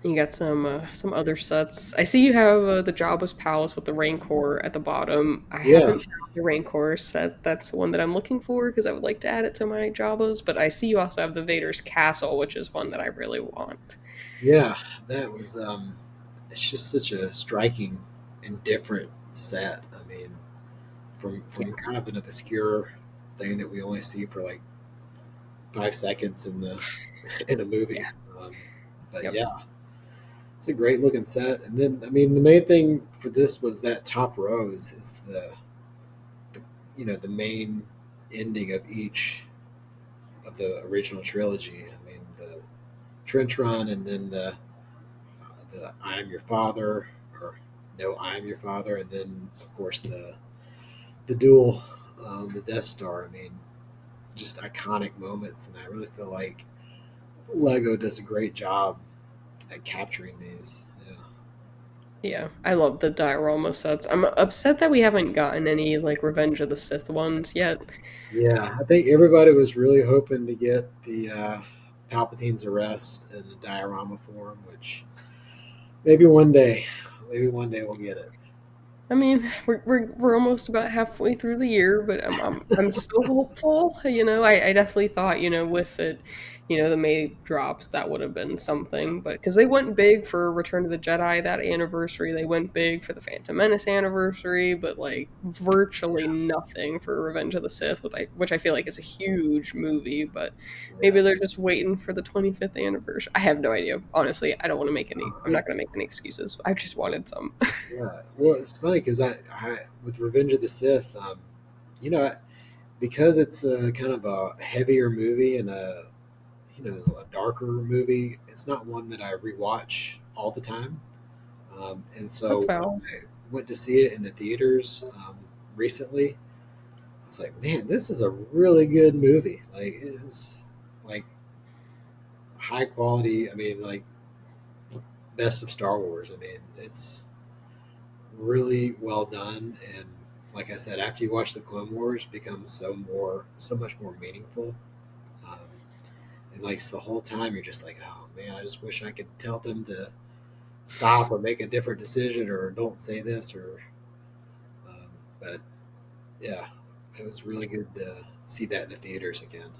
You got some other sets. I see you have the Jabba's Palace with the Rancor at the bottom. I Yeah. haven't found the Rancor set. That's the one that I'm looking for because I would like to add it to my Jabba's. But I see you also have the Vader's Castle, which is one that I really want. Yeah. That was, it's just such a striking and different set. I mean, Yeah, from kind of an obscure thing that we only see for like 5 seconds in the in a yeah, movie. But yep, yeah, it's a great looking set. And then, I mean, the main thing for this was that top row is the the main ending of each of the original trilogy. I mean, the trench run, and then the I am your father, or no, I am your father, and then of course the duel, the Death Star. I mean, just iconic moments, and I really feel like Lego does a great job at capturing these. Yeah. Yeah, I love the diorama sets. I'm upset that we haven't gotten any like Revenge of the Sith ones yet. Yeah, I think everybody was really hoping to get the Palpatine's arrest in the diorama form, which maybe one day we'll get it. I mean, we're almost about halfway through the year, but I'm still hopeful. You know, I definitely thought, you know, with it, you know, the May drops that would have been something, but because they went big for Return of the Jedi that anniversary, they went big for the Phantom Menace anniversary, but like virtually nothing for Revenge of the Sith, which I feel like is a huge movie, but Yeah. maybe they're just waiting for the 25th anniversary. I have no idea. Honestly, I don't want to make any. I'm Yeah. not going to make any excuses. I just wanted some. Yeah. Well, it's funny because I with Revenge of the Sith, you know, because it's a kind of a heavier movie and a darker movie. It's not one that I rewatch all the time. And That's so when valid. I went to see it in the theaters recently, I was like, man, this is a really good movie. Like, it's like high quality. I mean, like best of Star Wars. I mean, it's really well done. And like I said, after you watch the Clone Wars, it becomes so much more meaningful. Um, and like the whole time, you're just like, oh man, I just wish I could tell them to stop or make a different decision or don't say this or. But yeah, it was really good to see that in the theaters again.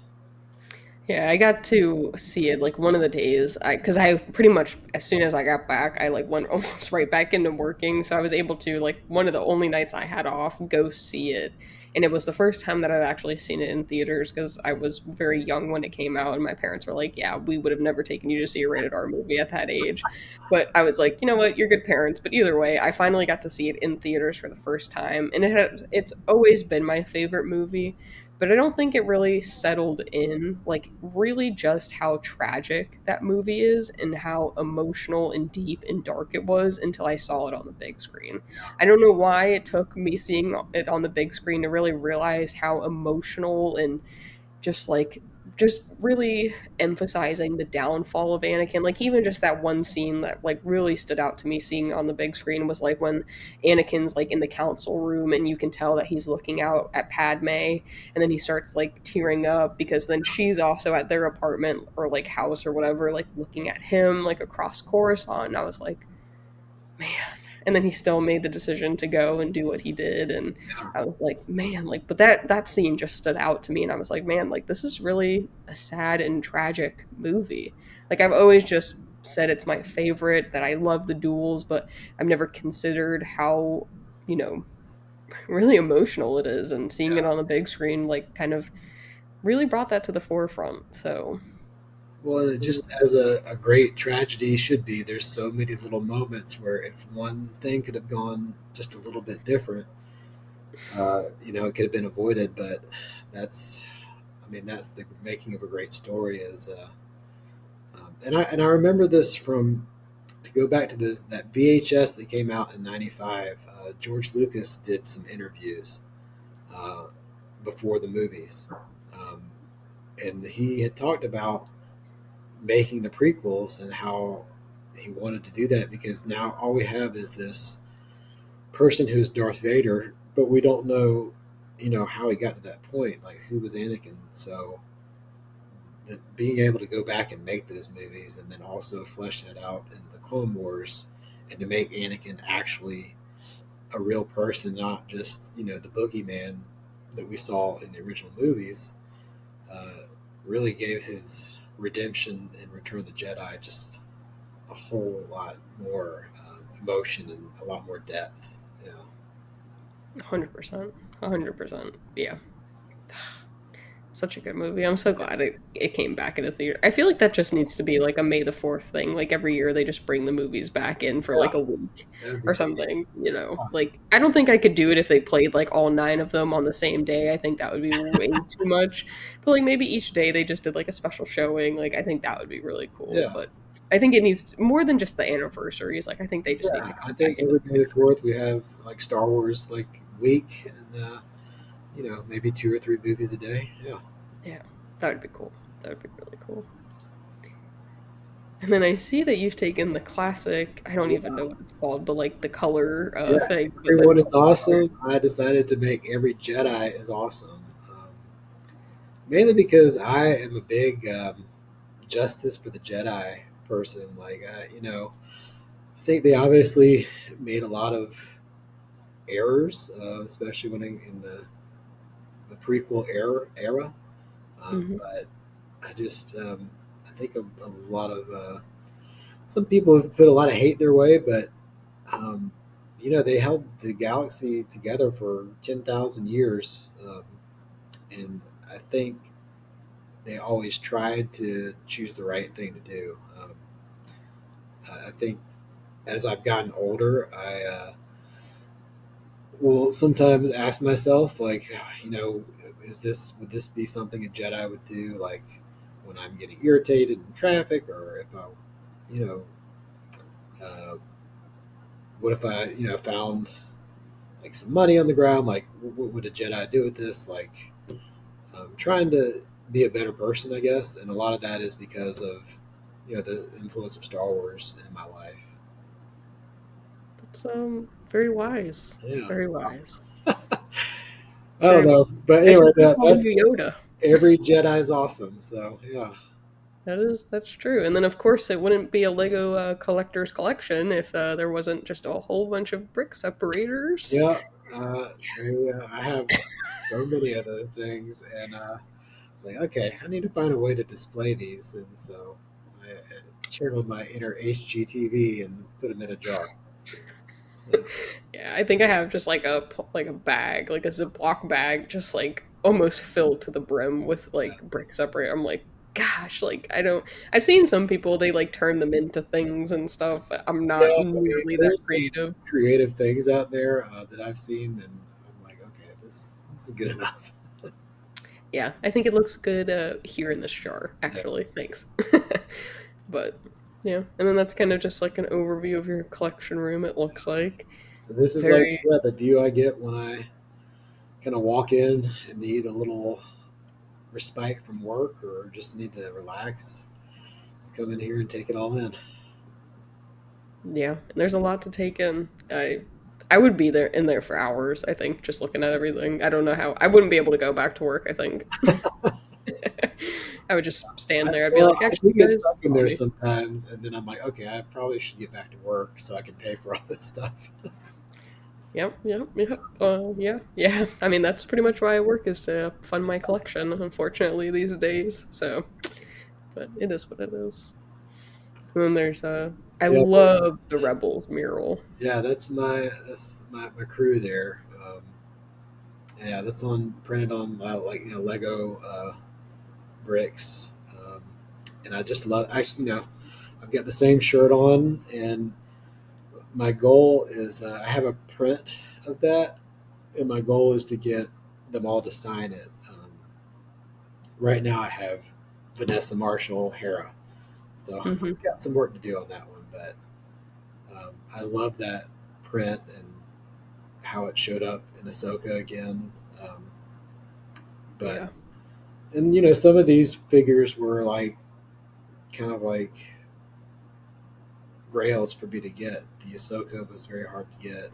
Yeah, I got to see it like one of the days. Because I pretty much as soon as I got back, I like went almost right back into working. So I was able to like one of the only nights I had off go see it, and it was the first time that I'd actually seen it in theaters because I was very young when it came out, and my parents were like, "Yeah, we would have never taken you to see a rated R movie at that age." But I was like, you know what, you're good parents. But either way, I finally got to see it in theaters for the first time, and it's always been my favorite movie, but I don't think it really settled in, like, really just how tragic that movie is and how emotional and deep and dark it was until I saw it on the big screen. I don't know why it took me seeing it on the big screen to really realize how emotional and just like just really emphasizing the downfall of Anakin. Like even just that one scene that like really stood out to me seeing on the big screen was like when Anakin's like in the council room and you can tell that he's looking out at Padme and then he starts like tearing up because then she's also at their apartment or like house or whatever like looking at him like across Coruscant. And I was like, man. And then he still made the decision to go and do what he did, and Yeah. I was like, man, like, but that scene just stood out to me, and I was like, man, like, this is really a sad and tragic movie. Like, I've always just said it's my favorite, that I love the duels, but I've never considered how, you know, really emotional it is, and seeing it Yeah. on the big screen, like, kind of really brought that to the forefront. So, Well, it just as a great tragedy should be, there's so many little moments where if one thing could have gone just a little bit different, it could have been avoided. But that's, I mean, that's the making of a great story. And I remember this from to go back to this that VHS that came out in '95. George Lucas did some interviews uh, before the movies, um, and he had talked about making the prequels and how he wanted to do that because now all we have is this person who's Darth Vader, but we don't know, how he got to that point, like who was Anakin. So being able to go back and make those movies and then also flesh that out in the Clone Wars and to make Anakin actually a real person, not just the boogeyman that we saw in the original movies, uh, really gave his redemption in Return of the Jedi just a whole lot more emotion and a lot more depth. Yeah, 100%. 100%. Yeah. Such a good movie. I'm so glad it came back in a theater. I feel like that just needs to be like a May the 4th thing. Like every year they just bring the movies back in for yeah, like a week that would be or great. something, you know. Like I don't think I could do it if they played like all 9 of them on the same day. I think that would be way too much. But like maybe each day they just did like a special showing. Like I think that would be really cool, Yeah, but I think it needs more than just the anniversaries. Like I think they just need to yeah. I come back think into every May the theaters. Fourth we have like Star Wars like week and maybe two or three movies a day. Yeah, Yeah, that would be cool. That would be really cool. And then I see that you've taken the classic, I don't even know what it's called, but like the color Yeah, thing, but then everyone is put color. awesome. I decided to make every Jedi is awesome, mainly because I am a big justice for the Jedi person. Like, I think they obviously made a lot of errors, especially when in the prequel era. Hmm. But I think a lot of some people have put a lot of hate their way, but um, they held the galaxy together for 10,000 years, and I think they always tried to choose the right thing to do. I think as I've gotten older, I will sometimes ask myself, like, would this be something a Jedi would do, like when I'm getting irritated in traffic, or if I, you know, uh, what if I, found like some money on the ground, like what would a Jedi do with this? Like, trying to be a better person, I guess, and a lot of that is because of, the influence of Star Wars in my life. That's very wise. Yeah, Very wise. I don't Very know, wise. but I should anyway, start calling that's you Yoda. every Jedi is awesome. So yeah. That's true. And then of course it wouldn't be a Lego collector's collection if there wasn't just a whole bunch of brick separators. Yeah, I have so many of those things, and it's like, okay, I need to find a way to display these, and so I turned on my inner HGTV and put them in a jar. Yeah, Yeah, I think I have just like a bag, like a Ziploc bag, just like almost filled to the brim with like brick separator. I'm like, gosh, like I don't. I've seen some people they like turn them into things and stuff. I'm yeah. not I mean, nearly that there's some creative. creative things out there that I've seen, and I'm like, okay, this is good enough. Yeah, I think it looks good here in this jar. Yeah. Actually, thanks. But yeah, and then that's kind of just like an overview of your collection room. It looks like So this is like, very. yeah, the view I get when I kind of walk in and need a little respite from work or just need to relax. Just come in here and take it all in. Yeah, and there's a lot to take in. I would be there in there for hours, I think, just looking at everything. I don't know how I wouldn't be able to go back to work, I think. I would just stand there. I'd be Well, like, I actually, do get guys, stuck in follow there me. sometimes, and then I'm like, okay, I probably should get back to work so I can pay for all this stuff. Yep, yep, yep. Yeah, yeah. I mean, that's pretty much why I work is to fund my collection, unfortunately, these days. So, but it is what it is. And then there's I Yeah, love the Rebels mural. yeah, that's my crew there. Yeah, that's on printed on like Lego bricks, and I just love. I've got the same shirt on, and my goal is I have a print of that, and my goal is to get them all to sign it. Right now, I have Vanessa Marshall, Hera, so Hmm. I've got some work to do on that one. But I love that print and how it showed up in Ahsoka again. But Yeah. some of these figures were like kind of like grails for me to get. The Ahsoka was very hard to get.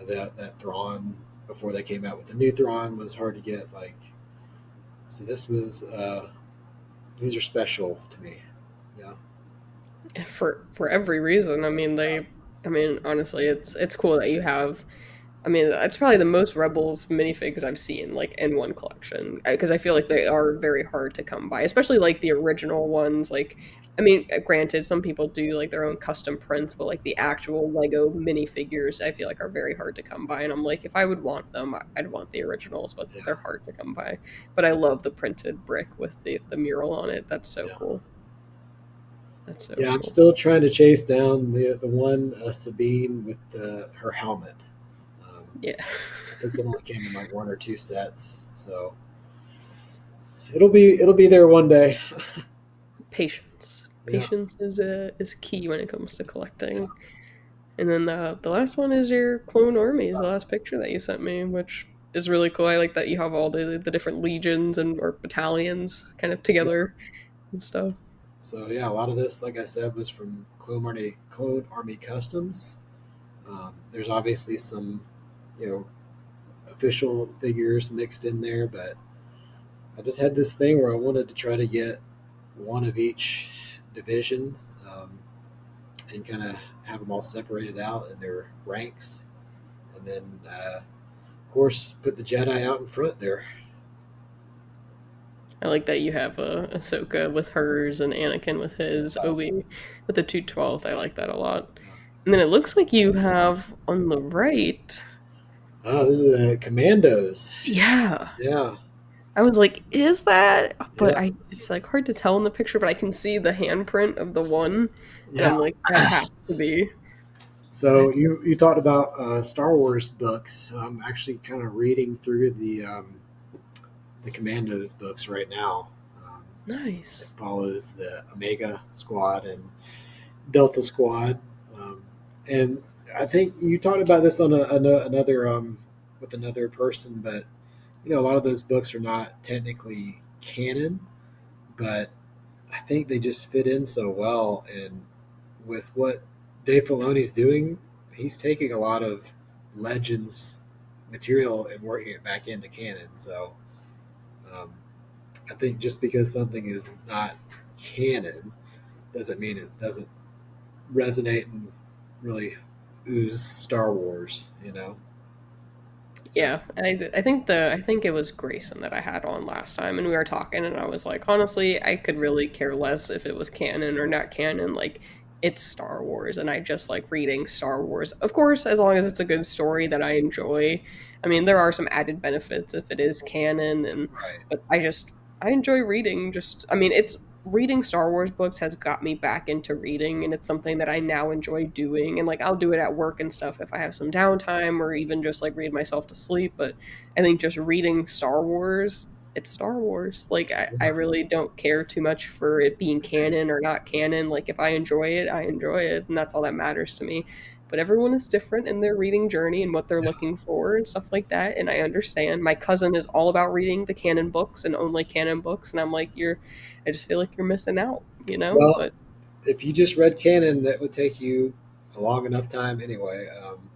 That Thrawn before they came out with the new Thrawn was hard to get. Like, so this was these are special to me. Yeah, For every reason. I mean, I mean, honestly, it's cool that you have. I mean, it's probably the most Rebels minifigs I've seen like in one collection because I feel like they are very hard to come by, especially like the original ones. Like, I mean, granted, some people do like their own custom prints, but like the actual Lego minifigures, I feel like are very hard to come by. And I'm like, if I would want them, I'd want the originals, but yeah, they're hard to come by. But I love the printed brick with the mural on it. That's so yeah. cool. That's so Yeah, I'm cool. still trying to chase down the one Sabine with her helmet. Yeah. I think it only came in like one or two sets, so it'll be there one day. Patience. Yeah, Patience is key when it comes to collecting. And then the last one is your clone armies, the last picture that you sent me, which is really cool. I like that you have all the different legions and or battalions kind of Yeah. together and stuff. So yeah, a lot of this, like I said, was from Clone Army Customs. There's obviously some, you know, official figures mixed in there, but I just had this thing where I wanted to try to get one of each division, and kind of have them all separated out in their ranks, and then of course put the Jedi out in front there. I like that you have Ahsoka with hers and Anakin with his, Obi with the 212th. I like that a lot. And then it looks like you have on the right. Oh, this is the Commandos. Yeah. Yeah, I was like, is that? yeah, But it's like hard to tell in the picture, but I can see the handprint of the one, and yeah. I'm like, that has to be. So you talked about Star Wars books. I'm actually kind of reading through the Commandos books right now. Um, it Nice. follows the Omega Squad and Delta Squad, and I think you talked about this on another with another person, but a lot of those books are not technically canon, but I think they just fit in so well. And with what Dave Filoni's doing, he's taking a lot of Legends material and working it back into canon. So um, I think just because something is not canon doesn't mean it doesn't resonate and really ooze Star Wars. Yeah, I think it was Grayson that I had on last time, and we were talking, and I was like, honestly, I could really care less if it was canon or not canon. Like, it's Star Wars, and I just like reading Star Wars. Of course, as long as it's a good story that I enjoy. I mean, there are some added benefits if it is canon, and Right. but I enjoy reading. Just I mean, it's reading Star Wars books has got me back into reading, and it's something that I now enjoy doing. And like I'll do it at work and stuff if I have some downtime or even just like read myself to sleep. But I think just reading Star Wars, it's Star Wars. Like I Yeah. really don't care too much for it being canon or not canon. Like if I enjoy it, I enjoy it, and that's all that matters to me. But everyone is different in their reading journey and what they're Yeah. looking for and stuff like that. And I understand. My cousin is all about reading the canon books and only canon books, and I'm like, I just feel like you're missing out, you know? Well, But if you just read canon, that would take you a long enough time anyway.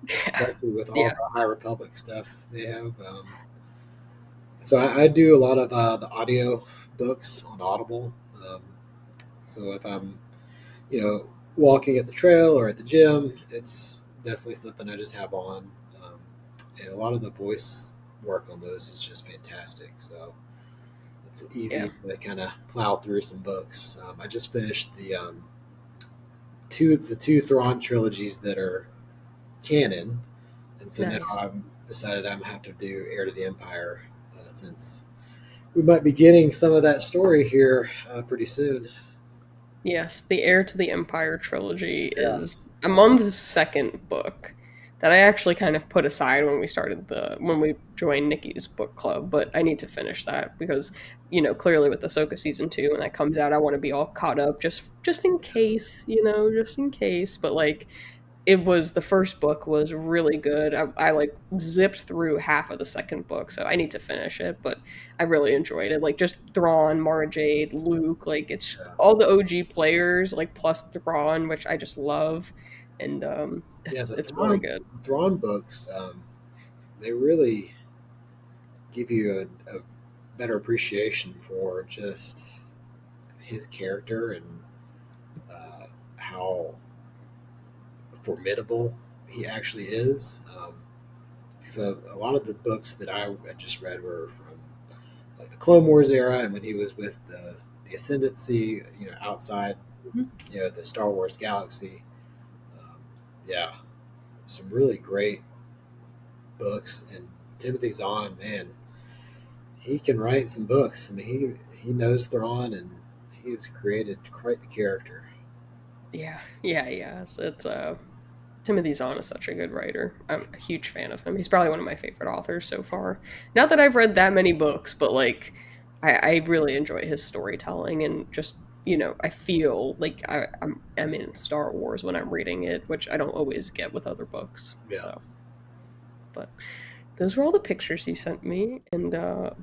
yeah, Especially with all yeah, the High Republic stuff they have. So I do a lot of the audio books on Audible. Um, so if I'm, you know, walking at the trail or at the gym, it's definitely something I just have on. Um, and a lot of the voice work on those is just fantastic. So it's yeah, easy to kind of plow through some books. I just finished the two Thrawn trilogies that are canon, and so now nice. I've decided I'm gonna have to do Heir to the Empire, since we might be getting some of that story here pretty soon. Yes, the Heir to the Empire trilogy Yeah. is. I'm on the second book that I actually kind of put aside when we joined Nikki's book club, but I need to finish that because clearly with Ahsoka season 2 when that comes out, I want to be all caught up just in case, just in case. But like it was the first book was really good. I like zipped through half of the second book, so I need to finish it. But I really enjoyed it. Like just Thrawn, Mara Jade, Luke, like it's Yeah. all the OG players, like plus Thrawn, which I just love, and Yeah, it's really good. The Thrawn books, they really give you a better appreciation for just his character and how formidable he actually is. So a lot of the books that I just read were from like the Clone Wars era, and when he was with the Ascendancy, outside, Mhm. the Star Wars galaxy. Um, yeah, some really great books, and Timothy Zahn, man, he can write some books. I mean, he knows Thrawn, and he's created quite the character. Yeah, yeah, yeah. It's Timothy Zahn is such a good writer. I'm a huge fan of him. He's probably one of my favorite authors so far. Not that I've read that many books, but like I really enjoy his storytelling and just I feel like I'm in Star Wars when I'm reading it, which I don't always get with other books. Yeah. So, but those were all the pictures you sent me. And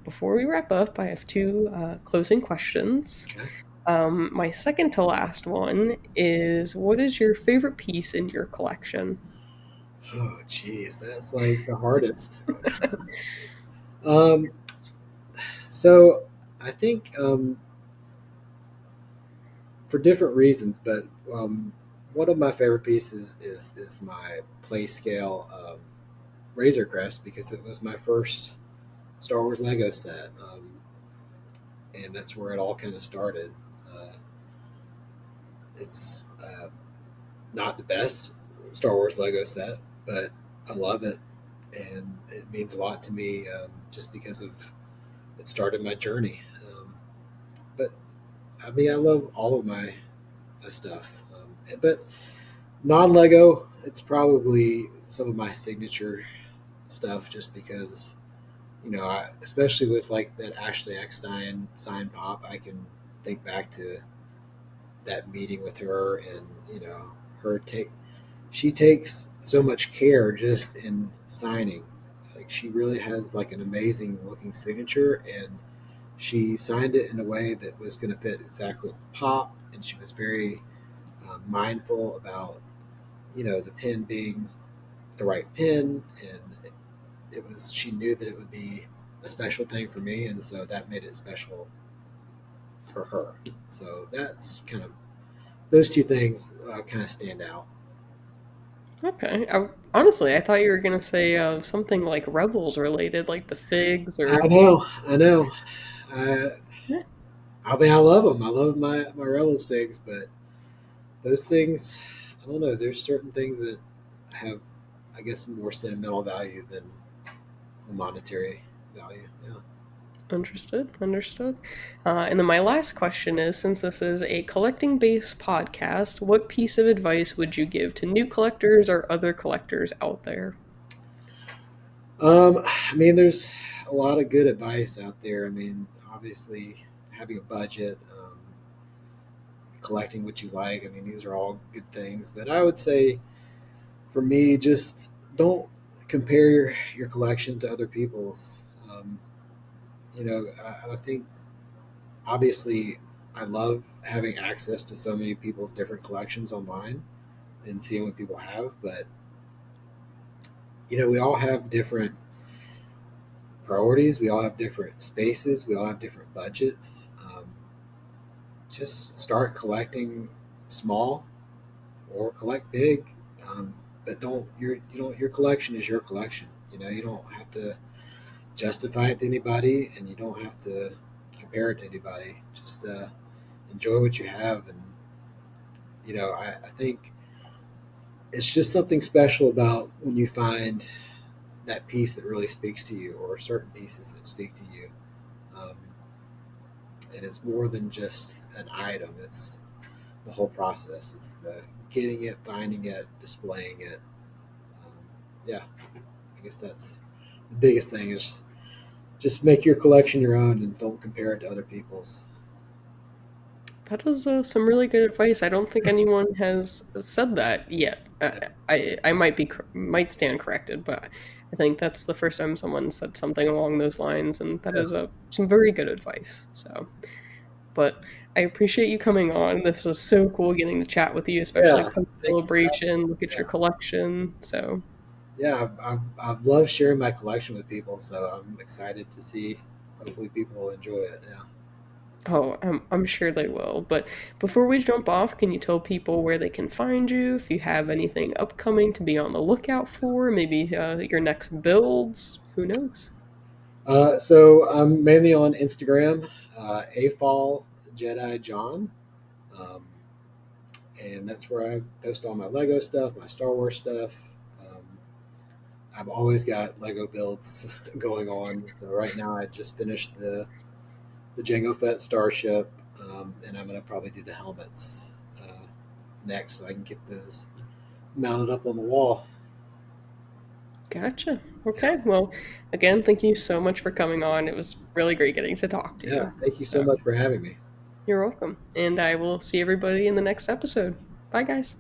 before we wrap up, I have two closing questions. Okay. My second to last one is, what is your favorite piece in your collection? Oh, geez, that's like the hardest. Um, so I think for different reasons, but one of my favorite pieces is my play scale Razor Crest because it was my first Star Wars Lego set, and that's where it all kind of started. Uh, it's not the best Star Wars Lego set, but I love it, and it means a lot to me just because of it started my journey. But I mean, I love all of my stuff, but non Lego, it's probably some of my signature stuff, just because especially with like that Ashley Eckstein signed pop, I can think back to that meeting with her, and her take. She takes so much care just in signing. Like she really has like an amazing looking signature, and she signed it in a way that was going to fit exactly with the pop, and she was very mindful about the pen being the right pen, and it was she knew that it would be a special thing for me, and so that made it special for her. So that's kind of those two things kind of stand out. Okay. Honestly, I thought you were gonna say something like Rebels related, like the figs I or. know, I know. I, Yeah, I mean, I love them. I love my Rebels figs, but those things, I don't know. There's certain things that have, I guess, more sentimental value than the monetary value. Yeah. understood, understood. And then my last question is, since this is a collecting based podcast, what piece of advice would you give to new collectors or other collectors out there? I mean, there's a lot of good advice out there. I mean, obviously, having a budget, collecting what you like. I mean, these are all good things. But I would say, for me, just don't compare your collection to other people's. I think obviously I love having access to so many people's different collections online and seeing what people have. But we all have different priorities. We all have different spaces. We all have different budgets. Just start collecting small or collect big, but your collection is your collection. You don't have to justify it to anybody, and you don't have to compare it to anybody. Just enjoy what you have, and I think it's just something special about when you find that piece that really speaks to you, or certain pieces that speak to you. Um, and it's more than just an item. It's the whole process. It's the getting it, finding it, displaying it. Um, yeah, I guess that's the biggest thing is just make your collection your own and don't compare it to other people's. That is some really good advice. I don't think anyone has said that yet. Yeah, I might might stand corrected, but I think that's the first time someone said something along those lines, and that is some very good advice. So, but I appreciate you coming on. This was so cool getting to chat with you, especially yeah. post Thank you for having celebration. Look me. at your collection. So, Yeah, I've loved sharing my collection with people, so I'm excited to see. Hopefully, people will enjoy it. Yeah. oh, I'm sure they will. But before we jump off, can you tell people where they can find you? If you have anything upcoming to be on the lookout for, maybe your next builds. Who knows? So I'm mainly on Instagram, AFall Jedi John, um, and that's where I post all my Lego stuff, my Star Wars stuff. Um, I've always got Lego builds going on. So right now I just finished the Jango Fett Starship, and I'm gonna probably do the helmets next, so I can get those mounted up on the wall. Gotcha. Yeah, Okay. Well, again, thank you so much for coming on. It was really great getting to talk to yeah. you. Thank you so So, much for having me. you're welcome. And I will see everybody in the next episode. Bye, guys.